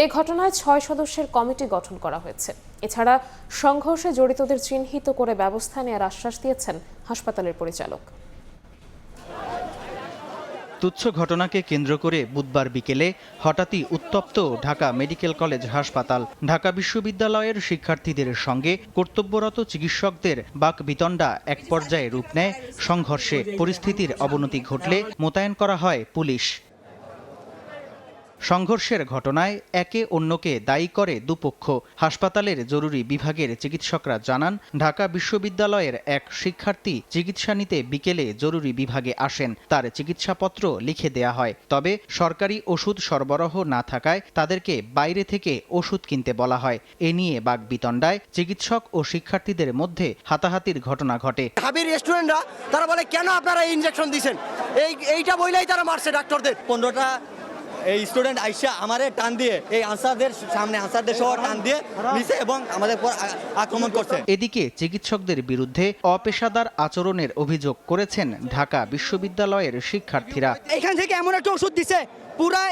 এ ঘটনায় 6 সদস্যের কমিটি গঠন করা হয়েছে। এছাড়া সংঘর্ষে জড়িতদের চিহ্নিত করে ব্যবস্থা নেওয়ার আশ্বাস দিয়েছেন হাসপাতালের পরিচালক। তুচ্ছ ঘটনাকে কেন্দ্র করে বুধবার বিকেলে হঠাৎই উত্তপ্ত ঢাকা মেডিকেল কলেজ হাসপাতাল। ঢাকা বিশ্ববিদ্যালয়ের শিক্ষার্থীদের সঙ্গে কর্তব্যরত চিকিৎসকদের বাকবিতণ্ডা এক পর্যায়ে রূপ নেয় সংঘর্ষে। পরিস্থিতির অবনতি ঘটলে মোতায়েন করা হয় পুলিশ। সংঘর্ষের ঘটনায় একে অন্যকে দায়ী করে দুপক্ষ। হাসপাতালের জরুরি বিভাগের চিকিৎসকরা জানান, ঢাকা বিশ্ববিদ্যালয়ের এক শিক্ষার্থী চিকিৎসা নিতে বিকেলে জরুরি বিভাগে আসেন। তার চিকিৎসাপত্র লিখে দেয়া হয়, তবে সরকারি ওষুধ সরবরাহ না থাকায় তাদেরকে বাইরে থেকে ওষুধ কিনতে বলা হয়। এ নিয়ে বাকবিতণ্ডায় চিকিৎসক ও শিক্ষার্থীদের মধ্যে হাতাহাতির ঘটনা ঘটে। হাবির রেস্টুরেন্টরা তারা বলে, কেন আপনারা ইনজেকশন দিয়েছেন, এইটা বইলাই তারা মারছে ডাক্তারদের। 15টা এই স্টুডেন্ট আইসা আমারে টান দিয়ে এই আনসারদের সামনে আনসারদের সহ টান দিয়ে নিছে এবং আমাদের উপর আক্রমণ করছে। এদিকে চিকিৎসকদের বিরুদ্ধে অপেশাদার আচরণের অভিযোগ করেছেন ঢাকা বিশ্ববিদ্যালয়ের শিক্ষার্থীরা। এখান থেকে এমন একটা ওষুধ দিছে, পুরা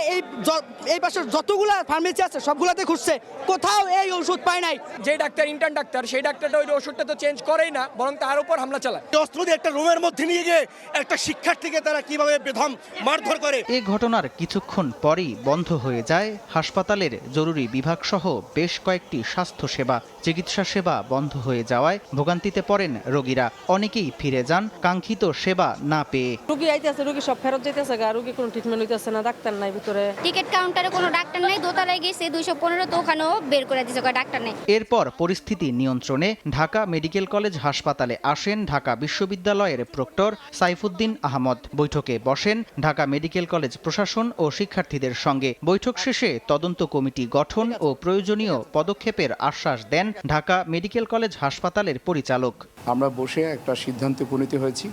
এই পাশের যতগুলা ফার্মেসি আছে সবগুলাতে খুঁজছে, কোথাও এই ওষুধ পায় নাই। যে ডাক্তার ইন্টার্ন ডাক্তার, সেই ডাক্তারটা ওই ওষুধটা তো চেঞ্জ করেই না, বরং তার উপর হামলা চালায়। অস্ত্র দিয়ে একটা রুমের মধ্যে নিয়ে গিয়ে একটা শিক্ষার্থীকে তারা কিভাবে বেধম মারধর করে। এ ঘটনার কিছুক্ষণ পরই বন্ধ হয়ে যায় হাসপাতালের জরুরি বিভাগ সহ বেশ কয়েকটি স্বাস্থ্য সেবা। চিকিৎসা সেবা বন্ধ হয়ে যাওয়ায় ভোগান্তিতে পড়েন রোগীরা। অনেকেই ফিরে যান কাঙ্ক্ষিত সেবা না পেয়ে। রোগী আইতেছে, রোগী সব ফেরত যাইতেছে, রোগী কোনো ট্রিটমেন্ট হইতেছে না, ডাক্তার নাই ভিতরে। টিকিট কাউন্টারে কোনো ডাক্তার নাই, দোতলায় গেছে 215, তো ওখানেও বের করে দিয়েছে, ডাক্তার নেই। এরপর পরিস্থিতি নিয়ন্ত্রণে ঢাকা মেডিকেল কলেজ হাসপাতালে আসেন ঢাকা বিশ্ববিদ্যালয়ের প্রক্টর সাইফুদ্দিন আহমদ। বৈঠকে বসেন ঢাকা মেডিকেল কলেজ প্রশাসন ও শিক্ষার্থীদের সঙ্গে। বৈঠক শেষে তদন্ত কমিটি গঠন ও প্রয়োজনীয় পদক্ষেপের আশ্বাস দেন ঢাকা মেডিকেল কলেজ হাসপাতালের পরিচালক। আমরা বসে একটা সিদ্ধান্তে উপনীত হয়েছি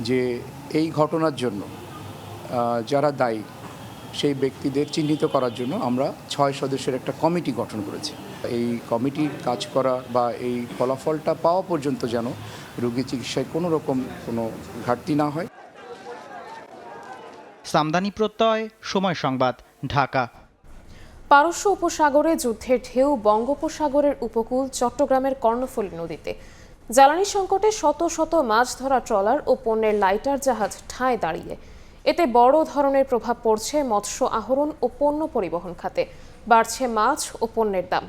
যে এই ঘটনার জন্য যারা দায়ী সেই ব্যক্তিদের চিহ্নিত করার জন্য আমরা 6 সদস্যের একটা কমিটি গঠন করেছি। এই কমিটির কাজ করা বা এই ফলাফলটা পাওয়া পর্যন্ত যেন রোগী চিকিৎসায় কোনো রকম কোনো ঘাটতি না হয়। সামদানি প্রত্যয়, সময় সংবাদ, ঢাকা। পারস্য উপসাগরে যুদ্ধের ঢেউ বঙ্গোপসাগরের উপকূল চট্টগ্রামের কর্ণফুলী নদীতে। জ্বালানি সংকটে শত শত মাছ ধরা ট্রলার ও পণ্যের লাইটার জাহাজ ঠায় দাঁড়িয়ে। এতে বড় ধরনের প্রভাব পড়ছে মৎস্য আহরণ ও পণ্য পরিবহন খাতে। বাড়ছে মাছ ও পণ্যের দাম।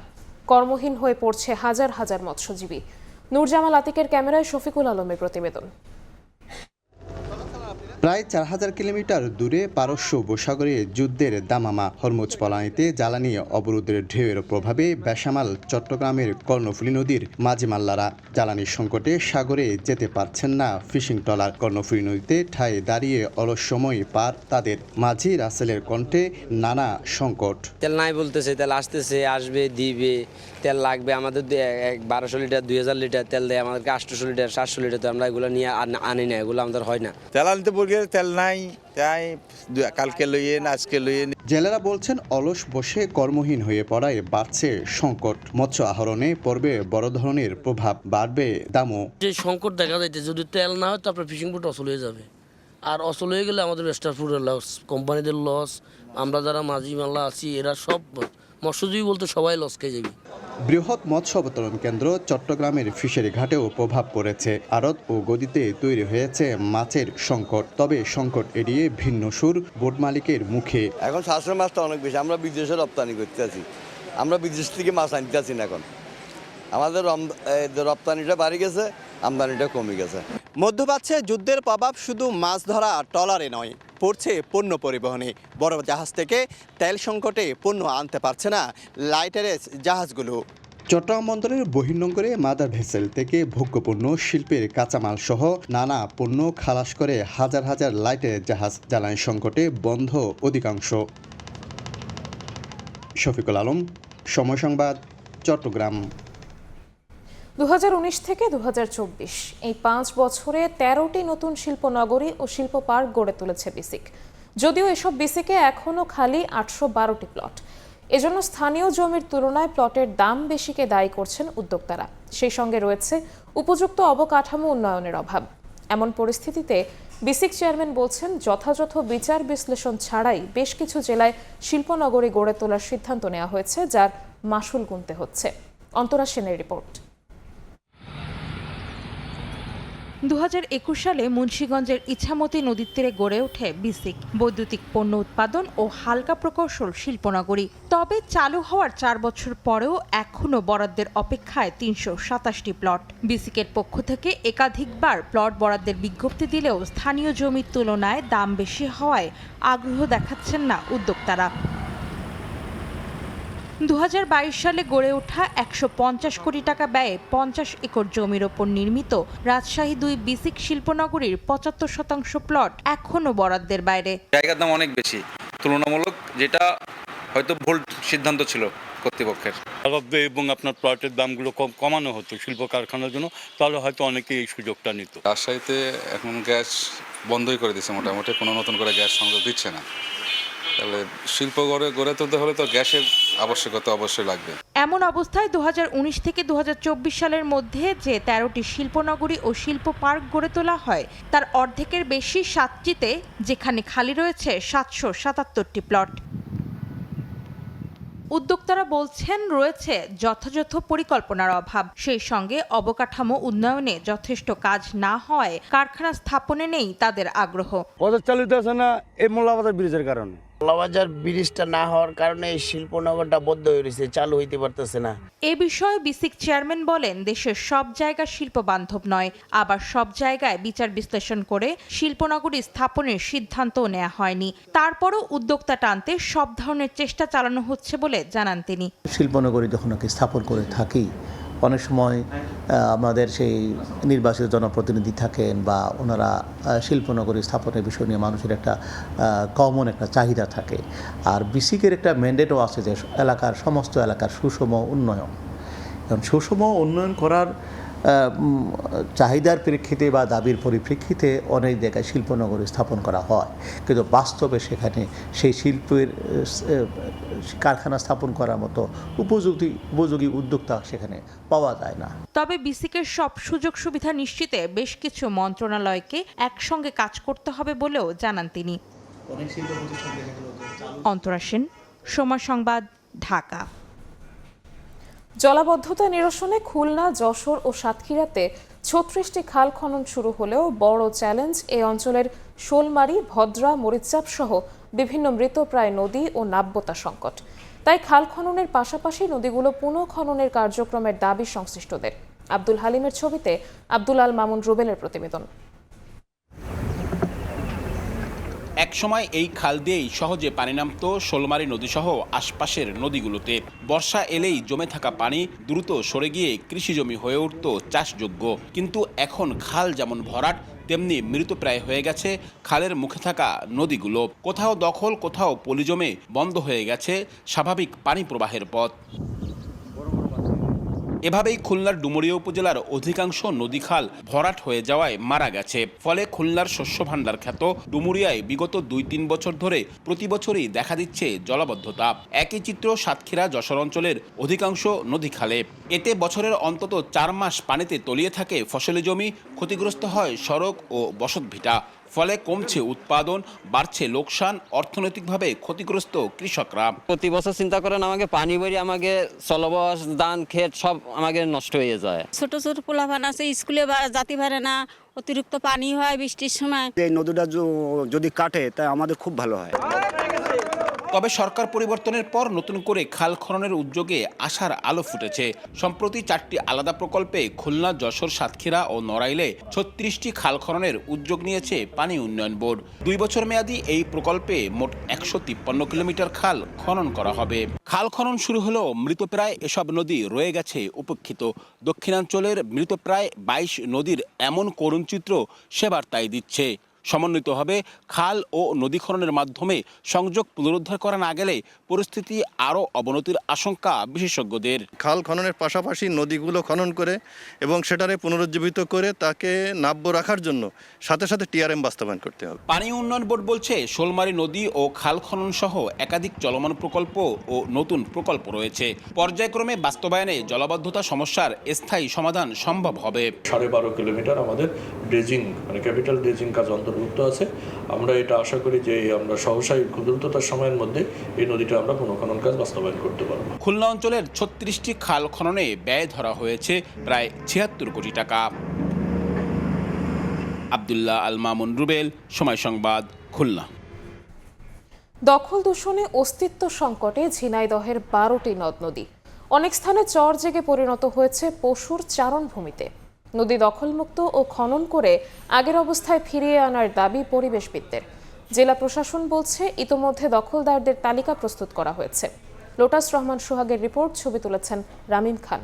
কর্মহীন হয়ে পড়ছে হাজার হাজার মৎস্যজীবী। নূরজামাল আতিকের ক্যামেরায় শফিকুল আলমের প্রতিবেদন। প্রায় 4000 কিলোমিটার দূরে পারস্য উপসাগরে যুদ্ধের দামামা। হরমুজ পলানিতে জ্বালানি অবরোধের ঢেউয়ের প্রভাবে বেসামাল চট্টগ্রামের কর্ণফুলী নদীর মাঝিমাল্লারা। জ্বালানি সংকটে সাগরে যেতে পারছেন না ফিশিং ট্রলার। কর্ণফুলী নদীতে ঠায় দাঁড়িয়ে অলস সময় পার তাদের। মাঝি রাসেলের কণ্ঠে নানা সংকট। তেল নাই বলতেছে, তেল আসতেছে, আসবে, দিবে, তেল লাগবে। আমাদের 1200 লিটার 2000 লিটার তেল দেয়, আমাদেরকে 800 লিটার 700 লিটার, তো আমরা এগুলো নিয়ে আনি না, এগুলো আমাদের হয় না। তেল আনতে তেল নাই, তাই কালকে লইয়েন, আজকে লইয়েন। জেলেরা বলছেন অলস বসে কর্মহীন হয়ে পড়ায় বাড়ছে সংকট। মৎস্য আহরণে পড়বে বড় ধরনের প্রভাব, বাড়বে দামও। যে সংকট দেখা যাইতে, যদি তেল না হয় তো আপনার ফিশিং বোট অচল হয়ে যাবে, আর অচল হয়ে গেলে আমাদের স্টারফুডের লস, কোম্পানিদের লস, আমরা যারা মাঝি মাল্লা আছি এরা সব, মৎস্যজীবী বলতে সবাই লস খেয়ে যাবে। বৃহৎ মৎস্য অবতরণ কেন্দ্র চট্টগ্রামের ফিশারি ঘাটেও প্রভাব পড়েছে। আড়ত ও গদিতে তৈরি হয়েছে মাছের সংকট। তবে সংকট এড়িয়ে ভিন্ন সুর বোট মালিকের মুখে। এখন সাশ্রয় মাছটা অনেক বেশি, আমরা বিদেশে রপ্তানি করতে আছি, আমরা বিদেশ থেকে মাছ আনতে আছি না। এখন আমাদের রপ্তানিটা বাড়ি গেছে, আমদানিটা কমে গেছে। মধ্যপ্রাচ্যে যুদ্ধের প্রভাব শুধু মাছ ধরা ট্রলারে নয়, পড়ছে পণ্য পরিবহনে। বড় জাহাজ থেকে তেল সংকটে পণ্য আনতে পারছে না লাইটারের জাহাজগুলো। চট্টগ্রাম বন্দরের বহির্নোঙরে মাদার ভেসেল থেকে ভোগ্যপণ্য, শিল্পের কাঁচামাল সহ নানা পণ্য খালাস করে হাজার হাজার লাইটারের জাহাজ। জ্বালানি সংকটে বন্ধ অধিকাংশ। শফিকুল আলম, সময় সংবাদ, চট্টগ্রাম। 2019 থেকে 2024 এই 5 বছরে 13টি নতুন শিল্পনগরী ও শিল্প পার্ক গড়ে তুলেছে বিসিক। যদিও এসব বিসিকে এখনও খালি 812টি প্লট। এজন্য স্থানীয় জমির তুলনায় প্লটের দাম বেশিকে দায়ী করছেন উদ্যোক্তারা। সেই সঙ্গে রয়েছে উপযুক্ত অবকাঠামো উন্নয়নের অভাব। এমন পরিস্থিতিতে বিসিক চেয়ারম্যান বলছেন, যথাযথ বিচার বিশ্লেষণ ছাড়াই বেশ কিছু জেলায় শিল্পনগরী গড়ে তোলার সিদ্ধান্ত নেওয়া হয়েছে, যার মাসুল গুনতে হচ্ছে। অন্তরা সেনের রিপোর্ট। 2021 সালে মুন্সিগঞ্জের ইছামতি নদীর তীরে গড়ে ওঠে বিসিক, বৈদ্যুতিক পণ্য উৎপাদন ও হালকা প্রকৌশল শিল্পনগরী। তবে চালু হওয়ার 4 বছর পরেও এখনও বরাদ্দের অপেক্ষায় 327টি প্লট। বিসিকের পক্ষ থেকে একাধিকবার প্লট বরাদ্দের বিজ্ঞপ্তি দিলেও স্থানীয় জমির তুলনায় দাম বেশি হওয়ায় আগ্রহ দেখাচ্ছেন না উদ্যোক্তারা। 2022 সালে গড়ে ওঠা 150 কোটি টাকা ব্যয়ে 50 একর জমির ওপর নির্মিত রাজশাহী 2 বিসিক শিল্পনগরীর 75% প্লট এখনো বরাদ্দের বাইরে। জায়গার দাম অনেক বেশি তুলনামূলক, যেটা হয়তো ভুল সিদ্ধান্ত ছিল কর্তৃপক্ষের। এবং আপনার প্লটের দামগুলো কমানো হতো শিল্প কারখানার জন্য, তাহলে হয়তো অনেকে এই সুযোগটা নিত। রাজশাহীতে এখন গ্যাস বন্ধই করে দিচ্ছে, মোটামুটি কোনো নতুন করে গ্যাস সংযোগ দিচ্ছে না। তাহলে শিল্প গড়ে তুলতে হলে তো গ্যাসের আবশ্যকতা অবশ্যই লাগবে। এমন অবস্থায় 2019 থেকে 2024 সালের মধ্যে যে 13টি শিল্পনগরী ও শিল্প পার্ক গড়ে তোলা হয় তার অর্ধেকের বেশি 7টিতে, যেখানে খালি রয়েছে 777টি প্লট। উদ্যোক্তারা বলছেন রয়েছে যথাযথ পরিকল্পনার অভাব, সেই সঙ্গে অবকাঠামো উন্নয়নে যথেষ্ট কাজ না হওয়ায় কারখানা স্থাপনে নেই তাদের আগ্রহ। প্রজেক্ট চালিত আছে না এই মোল্লাবাজার ব্রিজের কারণে। মোল্লাবাজার ব্রিজটা না হওয়ার কারণে এই শিল্পনগরটা বন্ধ হয়ে রয়েছে, চালু হইতে পারতেছে না। এ বিষয়ে বিসিক চেয়ারম্যান বলেন, দেশের সব জায়গা শিল্প বান্ধব নয়, আবার সব জায়গায় বিচার বিশ্লেষণ করে শিল্পনগরী স্থাপনের সিদ্ধান্তও নেওয়া হয়নি। তারপরও উদ্যোক্তা টানতে সব ধরনের চেষ্টা চালানো হচ্ছে বলে জানান তিনি। শিল্পনগরী যখন স্থাপন করে থাকি, অনেক সময় আমাদের সেই নির্বাচিত জনপ্রতিনিধি থাকেন বা ওনারা শিল্পনগরী স্থাপনের বিষয় নিয়ে মানুষের একটা কমন একটা চাহিদা থাকে। আর বিসিকের একটা ম্যান্ডেটও আছে যে এলাকার সমস্ত এলাকার সুষম উন্নয়ন। কারণ সুষম উন্নয়ন করার চাহিদার প্রেক্ষিতে বা দাবির পরিপ্রেক্ষিতে অনেক জায়গায় শিল্পনগরী স্থাপন করা হয়, কিন্তু বাস্তবে সেখানে সেই শিল্পের কারখানা স্থাপন করার মতো উপযোগী উদ্যোক্তা সেখানে পাওয়া যায় না। তবে বিসিকের সব সুযোগ সুবিধা নিশ্চিতে বেশ কিছু মন্ত্রণালয়কে একসঙ্গে কাজ করতে হবে বলেও জানান তিনি। অন্তরা সেন, সময় সংবাদ, ঢাকা। জলাবদ্ধতা নিরসনে খুলনা, যশোর ও সাতক্ষীরাতে 36টি খাল খনন শুরু হলেও বড় চ্যালেঞ্জ এই অঞ্চলের শোলমারি, ভদ্রা, মরিচচাপ সহ বিভিন্ন মৃতপ্রায় নদী ও নাব্যতা সংকট। তাই খাল খননের পাশাপাশি নদীগুলো পুনঃখননের কার্যক্রমের দাবি সংশ্লিষ্টদের। আব্দুল হালিমের ছবিতে আব্দুল আল মামুন রুবেলের প্রতিবেদন। একসময় এই খাল দিয়েই সহজে পানি নামত শোলমারি নদীসহ আশপাশের নদীগুলোতে। বর্ষা এলেই জমে থাকা পানি দ্রুত সরে গিয়ে কৃষিজমি হয়ে উঠত চাষযোগ্য। কিন্তু এখন খাল যেমন ভরাট, তেমনি মৃতপ্রায় হয়ে গেছে খালের মুখে থাকা নদীগুলো। কোথাও দখল, কোথাও পলি জমে বন্ধ হয়ে গেছে স্বাভাবিক পানি প্রবাহের পথ। এভাবেই খুলনার ডুমুরিয়া উপজেলার অধিকাংশ নদী খাল ভরাট হয়ে যাওয়ায় মারা গেছে। ফলে খুলনার শস্য ভাণ্ডার খ্যাত ডুমুরিয়ায় বিগত 2-3 বছর ধরে প্রতি বছরই দেখা দিচ্ছে জলাবদ্ধতা। একই চিত্র সাতক্ষীরা, যশোর অঞ্চলের অধিকাংশ নদী খালে। এতে বছরের অন্তত 4 মাস পানিতে তলিয়ে থাকে ফসলি জমি, ক্ষতিগ্রস্ত হয় সড়ক ও বসতভিটা। ফলে কমছে উৎপাদন, বাড়ছে লোকসান, অর্থনৈতিকভাবে ক্ষতিগ্রস্ত কৃষকরা। প্রতি বছর চিন্তা করেন আমাকে পানি বেরি, আমাকে চলবাস, ধান ক্ষেত সব আমাকে নষ্ট হয়ে যায়। ছোট ছোট পোলাপান আছে, স্কুলে জাতি পারে না, অতিরিক্ত পানি হয় বৃষ্টির সময়। এই নদীটা যদি কাটে তাই আমাদের খুব ভালো হয়। তবে সরকার পরিবর্তনের পর নতুন করে খাল খননের উদ্যোগে আশার আলো ফুটেছে। সম্প্রতি 4টি আলাদা প্রকল্পে খুলনা, যশোর, সাতক্ষীরা ও নড়াইলে 36টি খাল খননের উদ্যোগ নিয়েছে পানি উন্নয়ন বোর্ড। 2 বছর মেয়াদী এই প্রকল্পে মোট 153 কিলোমিটার খাল খনন করা হবে। খাল খনন শুরু হলেও মৃতপ্রায় এসব নদী রয়ে গেছে উপেক্ষিত। দক্ষিণাঞ্চলের মৃতপ্রায় 22 নদীর এমন করুণ চিত্র সেবার তাই দিচ্ছে। সমন্বিত হবে খাল ও নদী খননের মাধ্যমে সংযোগ পুনরুদ্ধার করা না গেলে পরিস্থিতি আরও অবনতির আশঙ্কা বিশেষজ্ঞদের। খাল খননের পাশাপাশি নদীগুলো খনন করে এবং সেটারে পুনরুজ্জীবিত করে তাকে নাব্য রাখার জন্য সাথে সাথে টিআরএম বাস্তবায়ন করতে হবে। পানি উন্নয়ন বোর্ড বলছে শোলমারি নদী ও খাল খনন সহ একাধিক চলমান প্রকল্প ও নতুন প্রকল্প রয়েছে। পর্যায়ক্রমে বাস্তবায়নে জলাবদ্ধতা সমস্যার স্থায়ী সমাধান সম্ভব হবে। 12.5 কিলোমিটার আমাদের ড্রেজিং মানে ক্যাপিটাল ড্রেজিং কাজ অন্তর্ভুক্ত আছে। আমরা এটা আশা করি যে আমরা সহসাই দ্রুততার সময়ের মধ্যে এই নদীটা আমরা পুনঃখনন কাজ বাস্তবায়ন করতে পারবো। খুলনা অঞ্চলের 36টি খাল খননে ব্যয় ধরা হয়েছে প্রায় 76 কোটি টাকা। আব্দুল্লাহ আল মামুন রুবেল, সময় সংবাদ, খুলনা। দখল দূষণে অস্তিত্ব সংকটে ঝিনাইদহের 12টি নদ নদী। অনেক স্থানে চর জেগে পরিণত হয়েছে পশুর চারণভূমিতে। নদী দখলমুক্ত ও খনন করে আগের অবস্থায় ফিরিয়ে আনার দাবি পরিবেশবিদদের। জেলা প্রশাসন বলছে ইতোমধ্যে দখলদারদের তালিকা প্রস্তুত করা হয়েছে। লোটাস রহমান সোহাগের রিপোর্ট, ছবি তুলেছেন রামিম খান।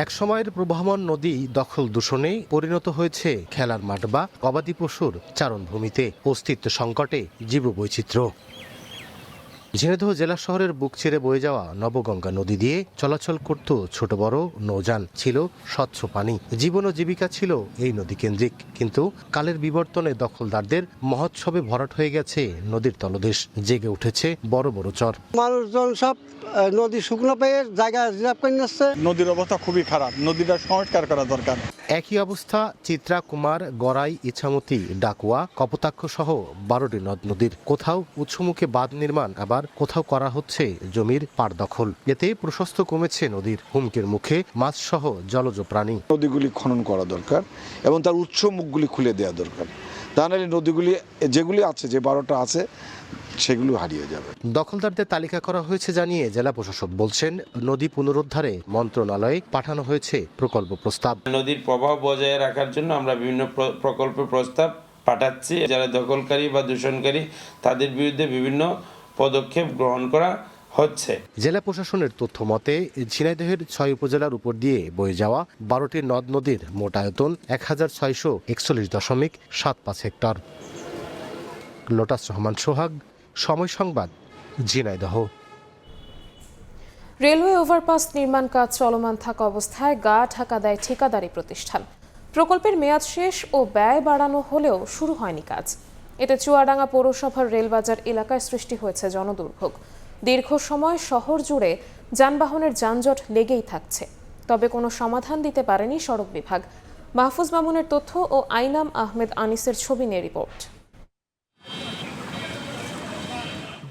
এক সময়ের প্রবাহমান নদী দখল দূষণে পরিণত হয়েছে খেলার মাঠ বা গবাদি পশুর চারণভূমিতে, অস্তিত্ব সংকটে জীববৈচিত্র্য। ঝিনাইদহ জেলা শহরের বুক ছিঁড়ে বয়ে যাওয়া নবগঙ্গা নদী দিয়ে চলাচল করত ছোট বড় নৌযান, ছিল স্বচ্ছ পানি, জীবন ও জীবিকা ছিল এই নদী কেন্দ্রিক। কিন্তু কালের বিবর্তনে দখলদারদের মহোৎসবে ভরাট হয়ে গেছে নদীর তলদেশ, জেগে উঠেছে বড় বড় চর। মানুষজন সব নদী শুকনো পেয়ে জায়গা রিজার্ভ করে নিচ্ছে। নদীর অবস্থা খুবই খারাপ, নদীটা সংস্কার করা দরকার। একই অবস্থা চিত্রা, কুমার, গড়াই, ইছামতি, ডাকুয়া, কপোতাক্ষ সহ 12টি নদ নদীর। কোথাও উৎসমুখে বাঁধ নির্মাণ, আবার কোথাও করা হচ্ছে জমির পাড় দখল। এতে প্রশস্ত কমেছে নদীর, হুমকির মুখে মাছ সহ জলজ প্রাণী। নদীগুলি খনন করা দরকার এবং তার উৎস মুখগুলি খুলে দেওয়া দরকার, তা নাহলে নদীগুলি যেগুলি আছে, যে 12টা আছে, সেগুলো হারিয়ে যাবে। দখলদারদের তালিকা করা হয়েছে জানিয়ে জেলা প্রশাসক বলছেন, নদী পুনরুদ্ধারে মন্ত্রণালয়ে পাঠানো হয়েছে প্রকল্প প্রস্তাব। নদীর প্রবাহ বজায় রাখার জন্য আমরা বিভিন্ন প্রকল্প প্রস্তাব পাঠাচ্ছি। যারা দখলকারী বা দূষণকারী তাদের বিরুদ্ধে বিভিন্ন পদক্ষেপ গ্রহণ করা হচ্ছে। জেলা প্রশাসনের তথ্য মতে ঝিনাইদহের 6 উপজেলার উপর দিয়ে বয়ে যাওয়া 12টি নদ নদীর মোট আয়তন 1641.75 হেক্টর। লোটাস রহমান সোহাগ, সময় সংবাদ, ঝিনাইদহ। রেলওয়ে ওভারপাস নির্মাণ কাজ চলমান থাকা অবস্থায় গা ঢাকা দেয় ঠিকাদারি প্রতিষ্ঠান। প্রকল্পের মেয়াদ শেষ ও ব্যয় বাড়ানো হলেও শুরু হয়নি কাজ। এতে চুয়াডাঙ্গা পৌরসভার রেলবাজার এলাকায় সৃষ্টি হয়েছে জনদুর্ভোগ। দীর্ঘ সময় শহর জুড়ে যানবাহনের যানজট লেগেই থাকছে, তবে কোনো সমাধান দিতে পারেনি সড়ক বিভাগ। মাহফুজ মামুনের তথ্য ও আইনাম আহমেদ আনিসের ছবি নিয়ে রিপোর্ট।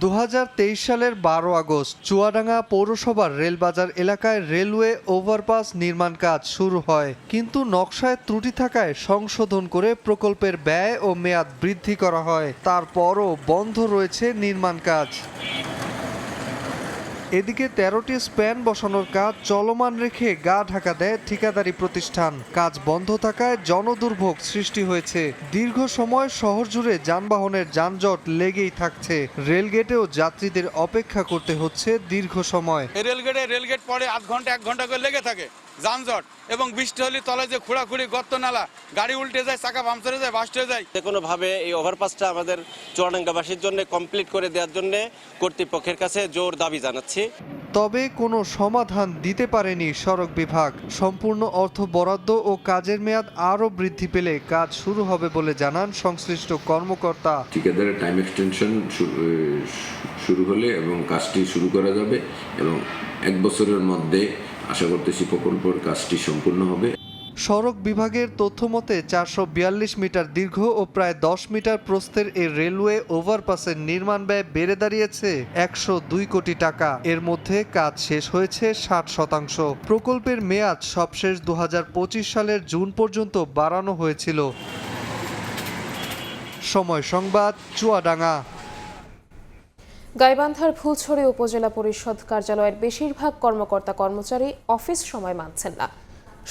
2023 সালের 12 আগস্ট চুয়াডাঙ্গা পৌরসভার রেলবাজার এলাকায় রেলওয়ে ওভারপাস নির্মাণ কাজ শুরু হয়, কিন্তু নকশায় ত্রুটি থাকায় সংশোধন করে প্রকল্পের ব্যয় ও মেয়াদ বৃদ্ধি করা হয়। তারপরও বন্ধ রয়েছে নির্মাণ কাজ। এদিকে 13টি স্প্যান বসানোর কাজ চলমান রেখে গা ঢাকা দেয় ঠিকাদারি প্রতিষ্ঠান। কাজ বন্ধ থাকায় জনদুর্ভোগ সৃষ্টি হয়েছে। দীর্ঘ সময় শহর জুড়ে যানবাহনের যানজট লেগেই থাকছে। রেলগেটেও যাত্রীদের অপেক্ষা করতে হচ্ছে দীর্ঘ সময়। রেলগেট পরে আধ ঘন্টা 1 ঘন্টা করে লেগে থাকে যানজট, এবং বৃষ্টি হলে তলে যে খোঁড়াখুড়ি গর্ত নালা, গাড়ি উল্টে যায়, চাকা পাংচার হয়ে যায়, বাস্ট হয়ে যায়। কোনোভাবে এই ওভারপাসটা আমাদের চুয়াডাঙ্গাবাসীর জন্য কমপ্লিট করে দেওয়ার জন্য কর্তৃপক্ষের কাছে জোর দাবি জানাচ্ছি। তবে কোনো সমাধান দিতে পারেনি সড়ক বিভাগ। সম্পূর্ণ অর্থ বরাদ্দ ও কাজের মেয়াদ আরও বৃদ্ধি পেলে কাজ শুরু হবে বলে জানান সংশ্লিষ্ট কর্মকর্তা। ঠিকাদারের টাইম এক্সটেনশন শুরু হলে এবং কাজটি শুরু করা যাবে, এবং 1 বছরের মধ্যে আশা করতেছি প্রকল্পের কাজটি সম্পূর্ণ হবে। সড়ক বিভাগের তথ্য মতে 442 মিটার দীর্ঘ ও প্রায় 10 মিটার প্রস্থের এই রেলওয়ে ওভারপাসের নির্মাণ ব্যয় বেড়ে দাঁড়িয়েছে 102 কোটি টাকা। এর মধ্যে কাজ শেষ হয়েছে 60%। প্রকল্পের মেয়াদ সবশেষ 2025 সালের জুন পর্যন্ত বাড়ানো হয়েছিল। সময় সংবাদ, চুয়াডাঙ্গা। গাইবান্ধার ফুলছড়ি উপজেলা পরিষদ কার্যালয়ের বেশিরভাগ কর্মকর্তা কর্মচারী অফিস সময় মানছেন না।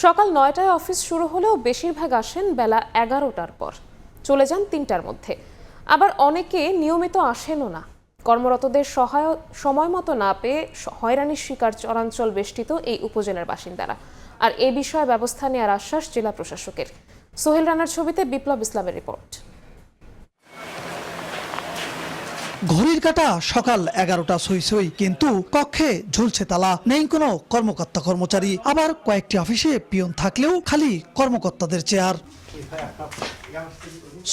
সকাল 9টায় অফিস শুরু হলেও বেশিরভাগ আসেন বেলা 11টার পর, চলে যান 3টার মধ্যে। আবার অনেকে নিয়মিত আসেনও না। কর্মরতদের সময় মতো না পেয়ে হয়রানির শিকার চরাঞ্চল বেষ্টিত এই উপজেলার বাসিন্দারা। আর এ বিষয়ে ব্যবস্থা নেওয়ার আশ্বাস জেলা প্রশাসকের। সোহেল রানার ছবিতে বিপ্লব ইসলামের রিপোর্ট। ঘড়ির কাঁটা সকাল 11টা ছই, কিন্তু কক্ষে ঝুলছে তালা, নেই কোনো কর্মকর্তা কর্মচারী। আবার কয়েকটি অফিসে পিয়ন থাকলেও খালি কর্মকর্তাদের চেয়ার।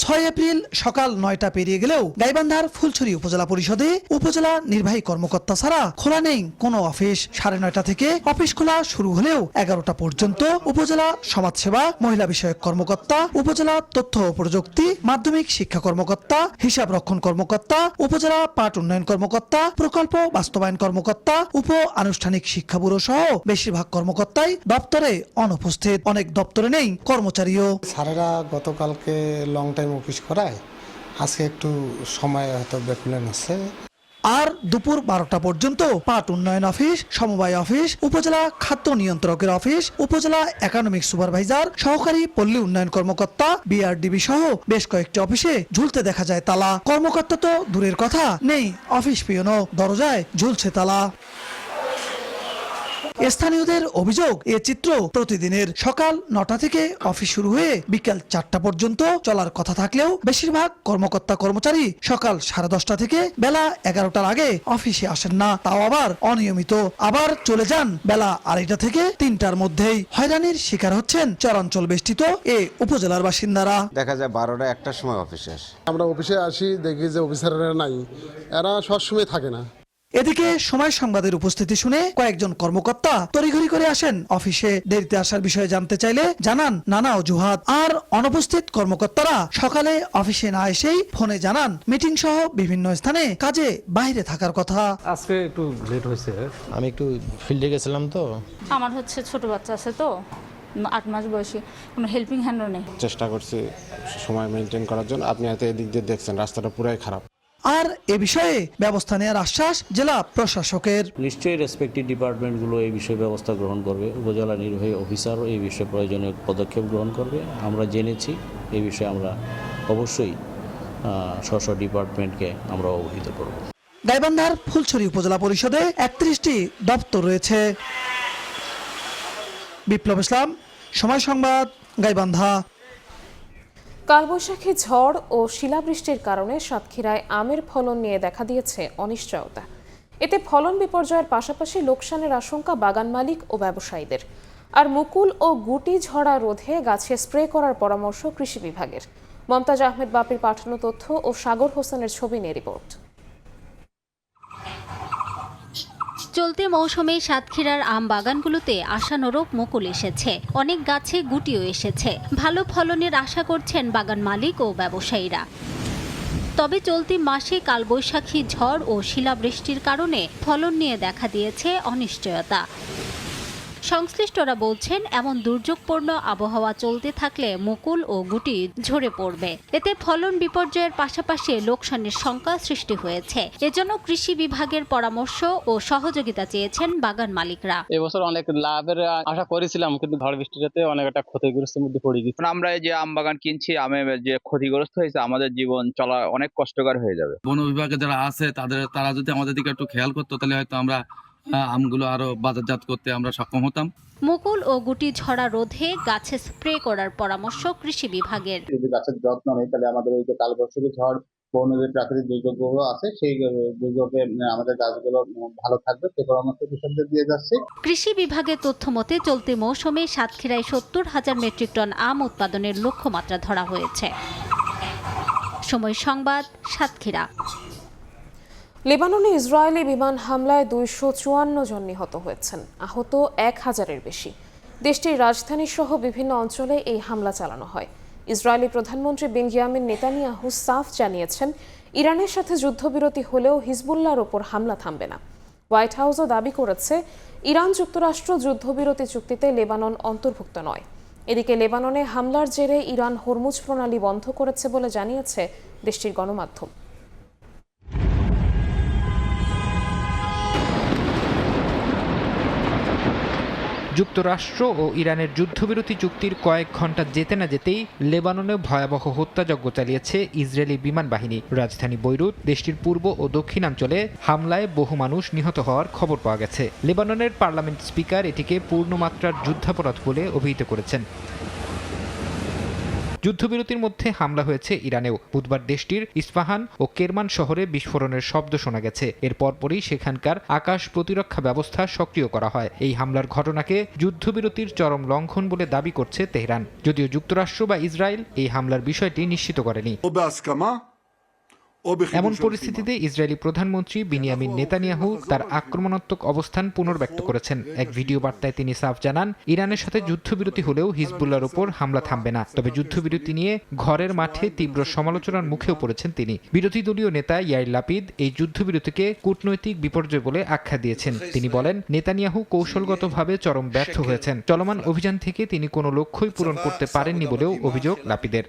6 এপ্রিল সকাল 9টা পেরিয়ে গেলেও গাইবান্ধার ফুলছড়ি উপজেলা পরিষদে উপজেলা নির্বাহী কর্মকর্তা ছাড়া খোলা নেই কোনো অফিস। 9:30 থেকে অফিস খোলা শুরু হলেও 11টা পর্যন্ত উপজেলা সমাজসেবা, মহিলা বিষয়ক কর্মকর্তা, উপজেলা তথ্য ও প্রযুক্তি, মাধ্যমিক শিক্ষা কর্মকর্তা, হিসাব রক্ষণ কর্মকর্তা, উপজেলা পাট উন্নয়ন কর্মকর্তা, প্রকল্প বাস্তবায়ন কর্মকর্তা, উপ আনুষ্ঠানিক শিক্ষা ব্যুরো সহ বেশিরভাগ কর্মকর্তাই দপ্তরে অনুপস্থিত। অনেক দপ্তরে নেই কর্মচারীও। স্যারেরা গতকালকে লং টাইম অফিস করায়, আজকে একটু সময় হয়তো ব্যাকুলেন আছে। আর দুপুর 12টা পর্যন্ত পাট উন্নয়ন অফিস, সমবায় অফিস, উপজেলা খাদ্য নিয়ন্ত্রকের অফিস, উপজেলা ইকোনমিক সুপারভাইজার, সহকারী পল্লী উন্নয়ন কর্মকর্তা, বিআরডিবি সহ বেশ কয়েকটি অফিসে ঝুলতে দেখা যায় তালা। কর্মকর্তা তো দূরের কথা, নেই অফিস পিয়নও, দরজায় ঝুলছে তালা। স্থানীয়দের অভিযোগ, এ চিত্র প্রতিদিনের। সকাল 9টা থেকে অফিস শুরু হয়ে বিকাল 4টা পর্যন্ত চলার কথা থাকলেও বেশিরভাগ কর্মকর্তা কর্মচারী সকাল 10:30 থেকে বেলা 11টার আগে অফিসে আসেন না, তাও আবার অনিয়মিত। আবার চলে যান বেলা 2:30 থেকে 3টার মধ্যেই। হয়রানির শিকার হচ্ছেন চরাঞ্চল বেষ্টিত এ উপজেলার বাসিন্দারা। দেখা যায় 12টা 1টার সময় অফিসে আসে। আমরা অফিসে আসি, দেখি যে অফিসাররা নাই, এরা সবসময় থাকে না। এদিকে সময় সংবাদের উপস্থিতি শুনে কয়েকজন কর্মকর্তা তড়িঘড়ি করে আসেন অফিসে। দেরিতে আসার বিষয়ে জানতে চাইলে জানান নানা অজুহাত। আর অনুপস্থিত কর্মকর্তারা সকালে অফিসে না এসেই ফোনে জানান মিটিং সহ বিভিন্ন স্থানে কাজে বাইরে থাকার কথা। আজকে একটু লেট হয়েছে, আমি একটু ফিল্ডে গেছিলাম তো। আমার হচ্ছে ছোট বাচ্চা আছে তো, 8 মাস বয়সী, কোনো হেল্পিং হ্যান্ডও নেই। চেষ্টা করছি সময় মেনটেন করার জন্য। আপনি হয়তো এদিক দিয়ে দেখছেন রাস্তাটা পুরাই খারাপ। আর এ বিষয়ে ব্যবস্থা নেওয়ার আশ্বাস জেলা প্রশাসকের। নিশ্চয়ই রেসপেক্টিভ ডিপার্টমেন্টগুলো এই বিষয়ে ব্যবস্থা গ্রহণ করবে, উপজেলা নির্বাহী অফিসারও এই বিষয়ে প্রয়োজনীয় পদক্ষেপ গ্রহণ করবে। আমরা জেনেছি এই বিষয়ে আমরা অবশ্যই স্ব ডিপার্টমেন্টকে আমরা অবহিত করব। গাইবান্ধার ফুলছড়ি উপজেলা পরিষদে 31টি দপ্তর রয়েছে। বিপ্লব ইসলাম, সময় সংবাদ, গাইবান্ধা। কালবৈশাখী ঝড় ও শিলাবৃষ্টির কারণে সাতক্ষীরায় আমের ফলন নিয়ে দেখা দিয়েছে অনিশ্চয়তা। এতে ফলন বিপর্যয়ের পাশাপাশি লোকসানের আশঙ্কা বাগান মালিক ও ব্যবসায়ীদের। আর মুকুল ও গুটি ঝরা রোধে গাছে স্প্রে করার পরামর্শ কৃষি বিভাগের। মমতাজ আহমেদ বাপির পাঠানো তথ্য ও সাগর হোসেনের ছবি নিয়ে রিপোর্ট। চলতি মৌসুমে সাতক্ষীরার আম বাগানগুলোতে আশানুরূপ মুকুল এসেছে, অনেক গাছে গুটিও এসেছে। ভালো ফলনের আশা করছেন বাগান মালিক ও ব্যবসায়ীরা। তবে চলতি মাসে কালবৈশাখী ঝড় ও শিলাবৃষ্টির কারণে ফলন নিয়ে দেখা দিয়েছে অনিশ্চয়তা। সংশ্লিষ্টরা বলছেন এমন দুর্যোগপূর্ণ আবহাওয়া চলতে থাকলে মুকুল ও গুটি ঝরে পড়বে। এতে ফলন বিপর্যয়ের পাশাপাশি লোকসানের শঙ্কা সৃষ্টি হয়েছে। এজন্য কৃষি বিভাগের পরামর্শ ও সহযোগিতা চেয়েছেন বাগান মালিকরা। এবছর অনেক লাভের আশা করেছিলাম, কিন্তু ঝড় বৃষ্টিতে অনেক একটা ক্ষতিগ্রস্তের মধ্যে পড়ে গেছি। আমরা এই যে আম বাগান কিনছি, আমে যে ক্ষতিগ্রস্ত হয়েছে, আমাদের জীবন চলা অনেক কষ্টকর হয়ে যাবে। বন বিভাগে যারা আছে তারা যদি আমাদের দিকে একটু খেয়াল করতো, তাহলে হয়তো আমরা আমগুলো আরো বাজারজাত করতে আমরা সক্ষম হতাম। মুকুল ও গুটি ঝরা রোধে গাছে স্প্রে করার পরামর্শ কৃষি বিভাগের। যদি গাছের যত্ন নেই তাহলে আমাদের এই যে কালবৈশাখী ঝড় বন্য যে প্রাকৃতিক দুর্যোগগুলো আছে সেই দুর্যোগে আমাদের গাছগুলো ভালো থাকবে, সে পরামর্শ কৃষকদের দিয়ে যাচ্ছে। কৃষি বিভাগের তথ্য মতে চলতি মৌসুমে সাতক্ষীরায় 70,000 মেট্রিক টন আম উৎপাদনের লক্ষ্যমাত্রা ধরা হয়েছে। সময় সংবাদ, সাতক্ষীরা। লেবাননে ইসরায়েলি বিমান হামলায় 254 জন নিহত হয়েছেন, আহত 1000-এর বেশি। দেশটির রাজধানী সহ বিভিন্ন অঞ্চলে এই হামলা চালানো হয়। ইসরায়েলি প্রধানমন্ত্রী বেঞ্জামিন নেতানিয়াহু সাফ জানিয়েছেন, ইরানের সাথে যুদ্ধবিরতি হলেও হিজবুল্লাহর ওপর হামলা থামবে না। হোয়াইট হাউসও দাবি করেছে, ইরান যুক্তরাষ্ট্র যুদ্ধবিরতি চুক্তিতে লেবানন অন্তর্ভুক্ত নয়। এদিকে লেবাননে হামলার জেরে ইরান হরমুজ প্রণালী বন্ধ করেছে বলে জানিয়েছে দেশটির গণমাধ্যম। যুক্তরাষ্ট্র ও ইরানের যুদ্ধবিরতি চুক্তির কয়েক ঘন্টা যেতে না যেতেই লেবাননে ভয়াবহ হত্যাযজ্ঞ চালিয়েছে ইসরায়েলি বিমান বাহিনী। রাজধানী বৈরুত, দেশটির পূর্ব ও দক্ষিণাঞ্চলে হামলায় বহু মানুষ নিহত হওয়ার খবর পাওয়া গেছে। লেবাননের পার্লামেন্ট স্পিকার এটিকে পূর্ণমাত্রার যুদ্ধাপরাধ বলে অভিহিত করেছেন। যুদ্ধবিরতির মধ্যে হামলা হয়েছে ইরানেও। বুধবার দেশটির ইস্পাহান ও কেরমান শহরে বিস্ফোরণের শব্দ শোনা গেছে। এর পরপরই সেখানকার আকাশ প্রতিরক্ষা ব্যবস্থা সক্রিয় করা হয়। এই হামলার ঘটনাকে যুদ্ধবিরতির চরম লঙ্ঘন বলে দাবি করছে তেহরান, যদিও যুক্তরাষ্ট্র বা ইসরায়েল এই হামলার বিষয়টি নিশ্চিত করেনি। এমন পরিস্থিতিতে ইসরায়েলি প্রধানমন্ত্রী বিনিয়ামিন নেতানিয়াহু তার আক্রমণাত্মক অবস্থান পুনর্ব্যক্ত করেছেন। এক ভিডিও বার্তায় তিনি সাফ জানান, ইরানের সাথে যুদ্ধবিরতি হলেও হিজবুল্লাহর উপর হামলা থামবে না। তবে যুদ্ধবিরতি নিয়ে ঘরের মাঠে তীব্র সমালোচনার মুখেও পড়েছেন তিনি। বিরোধী দলীয় নেতা ইয়াইর লাপিদ এই যুদ্ধবিরতিকে কূটনৈতিক বিপর্যয় বলে আখ্যা দিয়েছেন। তিনি বলেন, নেতানিয়াহু কৌশলগতভাবে চরম ব্যর্থ হয়েছেন। চলমান অভিযান থেকে তিনি কোনো লক্ষ্যই পূরণ করতে পারেননি বলেও অভিযোগ লাপিদের।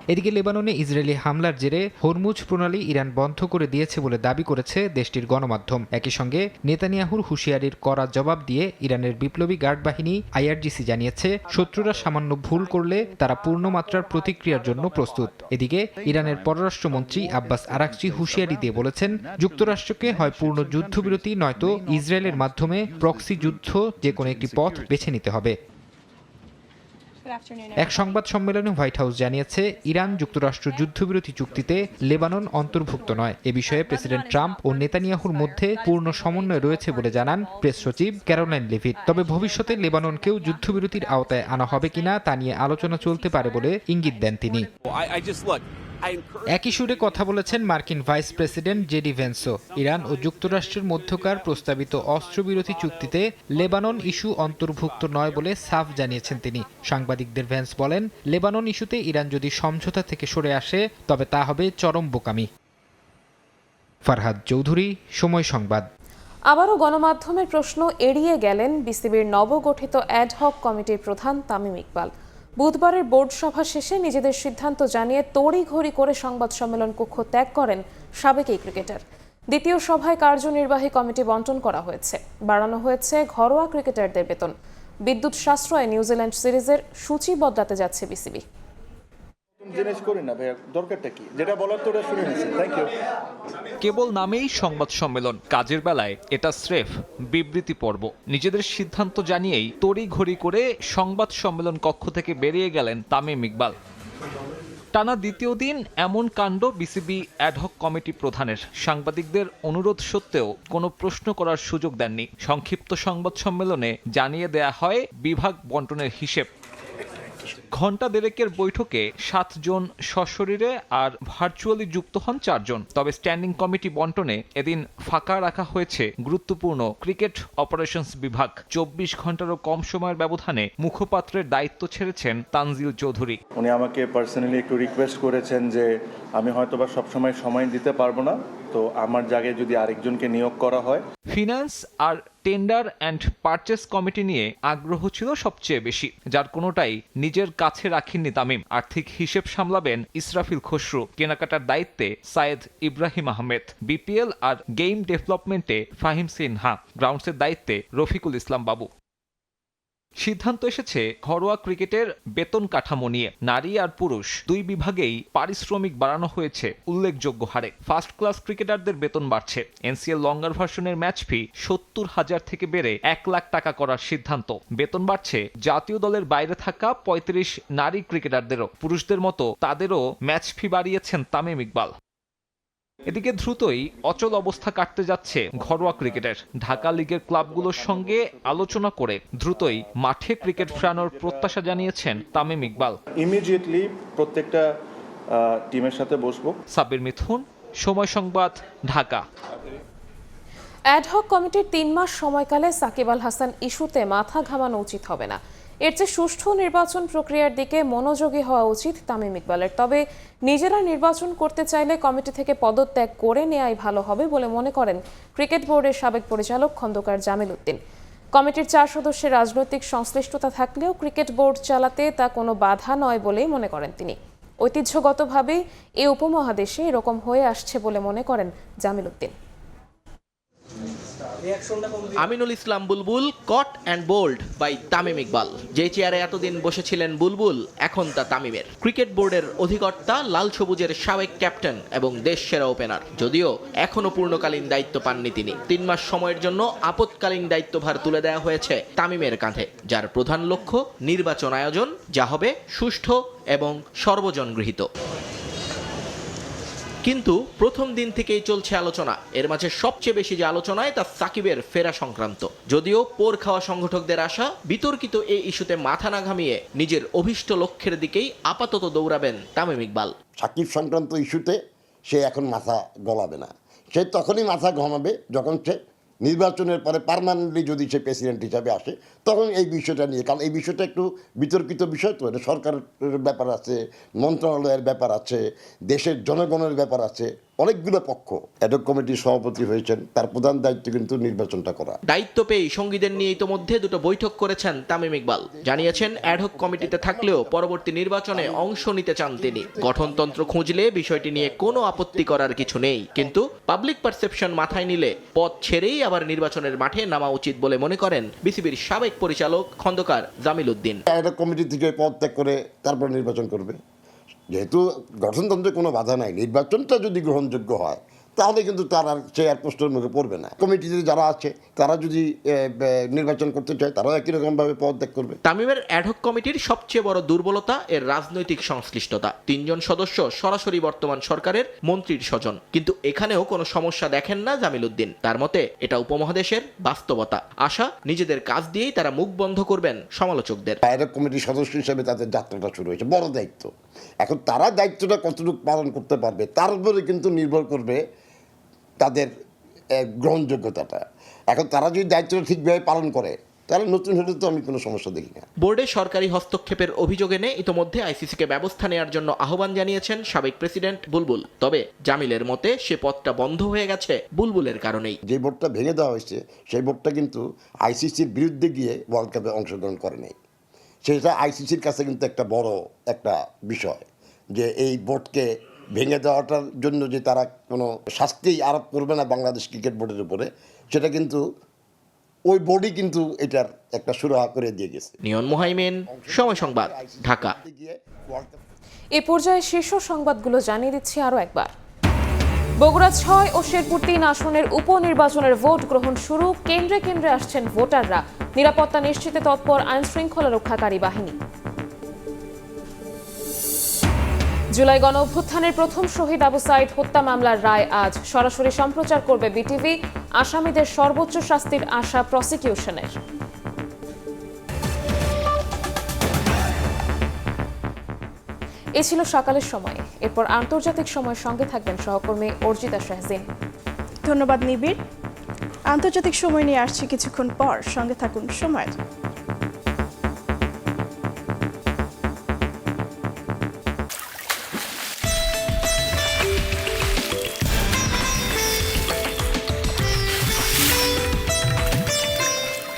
এদিকে লেবাননে ইসরায়েলি হামলার জেরে হরমুজ প্রণালী ইরান বন্ধ করে দিয়েছে বলে দাবি করেছে দেশটির গণমাধ্যম। একই সঙ্গে নেতানিয়াহুর হুঁশিয়ারির কড়া জবাব দিয়ে ইরানের বিপ্লবী গার্ড বাহিনী আইআরজিসি জানিয়েছে শত্রুরা সামান্য ভুল করলে তারা পূর্ণমাত্রার প্রতিক্রিয়ার জন্য প্রস্তুত। এদিকে ইরানের পররাষ্ট্রমন্ত্রী আব্বাস আরাকচি হুঁশিয়ারি দিয়ে বলেছেন, যুক্তরাষ্ট্রকে হয় পূর্ণ যুদ্ধবিরতি নয়তো ইসরায়েলের মাধ্যমে প্রক্সি যুদ্ধ যে কোনো একটি পথ বেছে নিতে হবে। এক সংবাদ সম্মেলনে হোয়াইট হাউস জানিয়েছে, ইরান যুক্তরাষ্ট্র যুদ্ধবিরতি চুক্তিতে লেবানন অন্তর্ভুক্ত নয়। এ বিষয়ে প্রেসিডেন্ট ট্রাম্প ও নেতানিয়াহুর মধ্যে পূর্ণ সমন্বয় রয়েছে বলে জানান প্রেস সচিব ক্যারোলাইন লেভিট। তবে ভবিষ্যতে লেবাননকেও যুদ্ধবিরতির আওতায় আনা হবে কিনা তা নিয়ে আলোচনা চলতে পারে বলে ইঙ্গিত দেন তিনি। একই সুরে কথা বলেছেন মার্কিন ভাইস প্রেসিডেন্ট জেডি ভেন্সও। ইরান ও যুক্তরাষ্ট্রের মধ্যকার প্রস্তাবিত অস্ত্রবিরতি চুক্তিতে লেবানন ইস্যু অন্তর্ভুক্ত নয় বলে সাফ জানিয়েছেন তিনি। সাংবাদিকদের ভেন্স বলেন, লেবানন ইস্যুতে ইরান যদি সমঝোতা থেকে সরে আসে তবে তা হবে চরম বোকামি। ফারহাদ চৌধুরী, সময় সংবাদ। আবারও গণমাধ্যমের প্রশ্ন এড়িয়ে গেলেন বিসিবির নবগঠিত অ্যাডহক কমিটির প্রধান তামিম ইকবাল। বুধবারের বোর্ড সভা শেষে নিজেদের সিদ্ধান্ত জানিয়ে তড়িঘড়ি করে সংবাদ সম্মেলন কক্ষ ত্যাগ করেন সাবেক এই ক্রিকেটার। দ্বিতীয় সভায় কার্যনির্বাহী কমিটি বন্টন করা হয়েছে, বাড়ানো হয়েছে ঘরোয়া ক্রিকেটারদের বেতন। বিদ্যুৎ সাশ্রয়ে নিউজিল্যান্ড সিরিজের সূচি বদলাতে যাচ্ছে বিসিবি। কেবল নামেই সংবাদ সম্মেলন, কাজের বেলায় এটা স্রেফ বিবৃতি পর্ব। নিজেদের সিদ্ধান্ত জানিয়েই তড়িঘড়ি করে সংবাদ সম্মেলন কক্ষ থেকে বেরিয়ে গেলেন তামিম ইকবাল। টানা দ্বিতীয় দিন এমন কাণ্ড বিসিবি অ্যাডহক কমিটি প্রধানের। সাংবাদিকদের অনুরোধ সত্ত্বেও কোনো প্রশ্ন করার সুযোগ দেননি। সংক্ষিপ্ত সংবাদ সম্মেলনে জানিয়ে দেয়া হয় বিভাগ বন্টনের হিসেব। ঘণ্টা দেড়েকের বৈঠকে 7 জন সশরীরে আর ভার্চুয়ালি যুক্ত হন 4 জন। তবে স্ট্যান্ডিং কমিটি বন্টনে এদিন ফাঁকা রাখা হয়েছে গুরুত্বপূর্ণ ক্রিকেট অপারেশনস বিভাগ। 24 ঘন্টারও কম সময়ের ব্যবধানে মুখপাত্রের দায়িত্ব ছেড়েছেন তানজিল চৌধুরী। উনি আমাকে পার্সোনালি একটু রিকোয়েস্ট করেছেন যে আমি হয়তোবা সবসময় সময় দিতে পারবো না, তো আমার জায়গায় যদি আরেকজনকে নিয়োগ করা হয়। ফিন্যান্স আর টেন্ডার অ্যান্ড পারচেস কমিটি নিয়ে আগ্রহ ছিল সবচেয়ে বেশি, যার কোনোটাই নিজের কাছে রাখেননি তামিম। আর্থিক হিসেব সামলাবেন ইসরাফিল খসরু, কেনাকাটার দায়িত্বে সায়েদ ইব্রাহিম আহমেদ, বিপিএল আর গেম ডেভেলপমেন্টে ফাহিম সিনহা, গ্রাউন্ডসের দায়িত্বে রফিকুল ইসলাম বাবু। সিদ্ধান্ত এসেছে ঘরোয়া ক্রিকেটের বেতন কাঠামো নিয়ে। নারী আর পুরুষ দুই বিভাগেই পারিশ্রমিক বাড়ানো হয়েছে উল্লেখযোগ্য হারে। ফার্স্ট ক্লাস ক্রিকেটারদের বেতন বাড়ছে। এনসিএল লঙ্গার ভার্সনের ম্যাচ ফি 70,000 থেকে বেড়ে 1 লাখ টাকা করার সিদ্ধান্ত। বেতন বাড়ছে জাতীয় দলের বাইরে থাকা 35 নারী ক্রিকেটারদেরও। পুরুষদের মতো তাদেরও ম্যাচ ফি বাড়িয়েছেন তামিম ইকবাল। এদিকে দ্রুতই অচল অবস্থা কাটতে যাচ্ছে ঘরোয়া ক্রিকেটের। ঢাকা লিগের ক্লাবগুলোর সঙ্গে আলোচনা করে দ্রুতই মাঠে ক্রিকেট ফেরানোর প্রত্যাশা জানিয়েছেন তামিম ইকবাল। ইমিডিয়েটলি প্রত্যেকটা টিমের সাথে বসবো। সাব্বির মিথুন, সময় সংবাদ, ঢাকা। অ্যাডহক কমিটির 3 মাস সময়কালে সাকিব আল হাসান ইস্যুতে মাথা ঘামানো উচিত হবে না। এর চেয়ে সুষ্ঠু নির্বাচন প্রক্রিয়ার দিকে মনোযোগী হওয়া উচিত তামিম ইকবালের। তবে নিজেরা নির্বাচন করতে চাইলে কমিটি থেকে পদত্যাগ করে নেওয়াই ভালো হবে বলে মনে করেন ক্রিকেট বোর্ডের সাবেক পরিচালক খন্দকার জামিল উদ্দিন। কমিটির 4 সদস্যের রাজনৈতিক সংশ্লিষ্টতা থাকলেও ক্রিকেট বোর্ড চালাতে তা কোনো বাধা নয় বলেই মনে করেন তিনি। ঐতিহ্যগতভাবেই এই উপমহাদেশে এরকম হয়ে আসছে বলে মনে করেন Jamil Uddin. Aminul Islam Bulbul, caught and bowled by Tamim Iqbal. যে চেয়ারে এতদিন বসেছিলেন বুলবুল, এখন তা তামিমের। ক্রিকেট বোর্ডের অধিকর্তা, লাল সবুজের সাবেক ক্যাপ্টেন এবং দেশ সেরা ওপেনার। যদিও এখনো পূর্ণকালীন দায়িত্ব পাননি তিনি। 3 মাস সময়ের জন্য আপৎকালীন দায়িত্বভার তুলে দেওয়া হয়েছে তামিমের কাঁধে, যার প্রধান লক্ষ্য নির্বাচন আয়োজন, যা হবে সুষ্ঠু এবং সর্বজন গৃহীত। কিন্তু প্রথম দিন থেকেই চলছে আলোচনা। এর মাঝে সবচেয়ে বেশি যে আলোচনায় তা সাকিবের ফেরা সংক্রান্ত। যদিও পোর খাওয়া সংগঠকদের আশা, বিতর্কিত এই ইস্যুতে মাথা না ঘামিয়ে নিজের অভিষ্ট লক্ষ্যের দিকেই আপাতত দৌড়াবেন তামিম ইকবাল। সাকিব সংক্রান্ত ইস্যুতে সে এখন মাথা গলাবে না। সে তখনই মাথা ঘামাবে যখন সে নির্বাচনের পরে পার্মানেন্টলি যদি সে প্রেসিডেন্ট হিসাবে আসে, তখন এই বিষয়টা নিয়ে। কারণ এই বিষয়টা একটু বিতর্কিত বিষয়, তো এটা সরকারের ব্যাপার আছে, মন্ত্রণালয়ের ব্যাপার আছে, দেশের জনগণের ব্যাপার আছে, অনেকগুলো পক্ষ। অ্যাডহক কমিটির সভাপতি হয়েছেন, তার প্রধান দায়িত্ব কিন্তু নির্বাচনটা করা। দায়িত্ব পেয়ে সঙ্গীদের নিয়ে ইতোমধ্যে দুটো বৈঠক করেছেন তামিম ইকবাল। জানিয়েছেন অ্যাডহক কমিটিতে থাকলেও পরবর্তী নির্বাচনে অংশ নিতে চান তিনি। গঠনতন্ত্র খুঁজলে বিষয়টি নিয়ে কোনো আপত্তি করার কিছু নেই, কিন্তু পাবলিক পারসেপশন মাথায় নিলে পদ ছেড়েই আবার নির্বাচনের মাঠে নামা উচিত বলে মনে করেন বিসিবির সাবেক পরিচালক খন্দকার জামিল উদ্দিন। অ্যাডহক কমিটি থেকে পদ ত্যাগ করে তারপর নির্বাচন করবে, যেহেতু গঠনতন্ত্রে কোনো বাধা নাই। নির্বাচনটা যদি গ্রহণযোগ্য হয় তাহলে কিন্তু তার আর সে আর প্রশ্নের মুখে পড়বে না। কমিটিতে যারা আছে তারা যদি নির্বাচন করতে চায় তারাও একই রকমভাবে পদত্যাগ করবে। তামিমের অ্যাডহক কমিটির সবচেয়ে বড় দুর্বলতা এর রাজনৈতিক সংশ্লিষ্টতা। 3 জন সদস্য সরাসরি বর্তমান সরকারের মন্ত্রীর স্বজন, কিন্তু এখানেও কোনো সমস্যা দেখেন না জামিল উদ্দিন। তার মতে এটা উপমহাদেশের বাস্তবতা। আশা নিজেদের কাজ দিয়েই তারা মুখ বন্ধ করবেন সমালোচকদের। অ্যাডহক কমিটির সদস্য হিসেবে তাদের যাত্রাটা শুরু হয়েছে, বড় দায়িত্ব। এখন তারা দায়িত্বটা কতটুকু পালন করতে পারবে তার উপরে কিন্তু নির্ভর করবে তাদের গ্রহণযোগ্যতাটা। এখন তারা যদি দায়িত্বটা ঠিকভাবে পালন করে তাহলে নতুন হলে তো আমি কোনো সমস্যা দেখি না। বোর্ডে সরকারি হস্তক্ষেপের অভিযোগ এনে ইতোমধ্যে আইসিসিকে ব্যবস্থা নেওয়ার জন্য আহ্বান জানিয়েছেন সাবেক প্রেসিডেন্ট বুলবুল। তবে জামিলের মতে সে পদটা বন্ধ হয়ে গেছে বুলবুলের কারণেই। যে বোর্ডটা ভেঙে দেওয়া হয়েছে সেই বোর্ডটা কিন্তু আইসিসির বিরুদ্ধে গিয়ে ওয়ার্ল্ড কাপে অংশগ্রহণ করে নাই। সেটা আইসিসির কাছে কিন্তু একটা বড় একটা বিষয় যে এই বোর্ডকে ভেঙে দেওয়াটার জন্য যে তারা কোনো শাস্তি আরোপ করবে না বাংলাদেশ ক্রিকেট বোর্ডের উপরে, সেটা কিন্তু ওই বোর্ডই কিন্তু এটার একটা সুরাহা করে দিয়ে গেছে। নিয়ন মুহাইমিন, সময় সংবাদ, ঢাকা। এ পর্যায়ে শীর্ষ সংবাদগুলো জানিয়ে দিচ্ছি আরও একবার। বগুড়া 6 ও শেরপুর 3 আসনের উপনির্বাচনের ভোট গ্রহণ শুরু। কেন্দ্রে কেন্দ্রে আসছেন ভোটাররা। নিরাপত্তা নিশ্চিতে তৎপর আইন শৃঙ্খলা রক্ষাকারী বাহিনী। জুলাই গণ অভ্যুত্থানের প্রথম শহীদ আবু সাইদ হত্যা মামলার রায় আজ। সরাসরি সম্প্রচার করবে বিটিভি। আসামিদের সর্বোচ্চ শাস্তির আশা প্রসিকিউশনের। এ ছিল সকালের সময়। এরপর আন্তর্জাতিক সময়ের সঙ্গে থাকবেন সহকর্মী অর্জিতা শাহজিন। ধন্যবাদ নিবিড়। আন্তর্জাতিক সময় নিয়ে আসছি কিছুক্ষণ পর, সঙ্গে থাকুন সময়ের।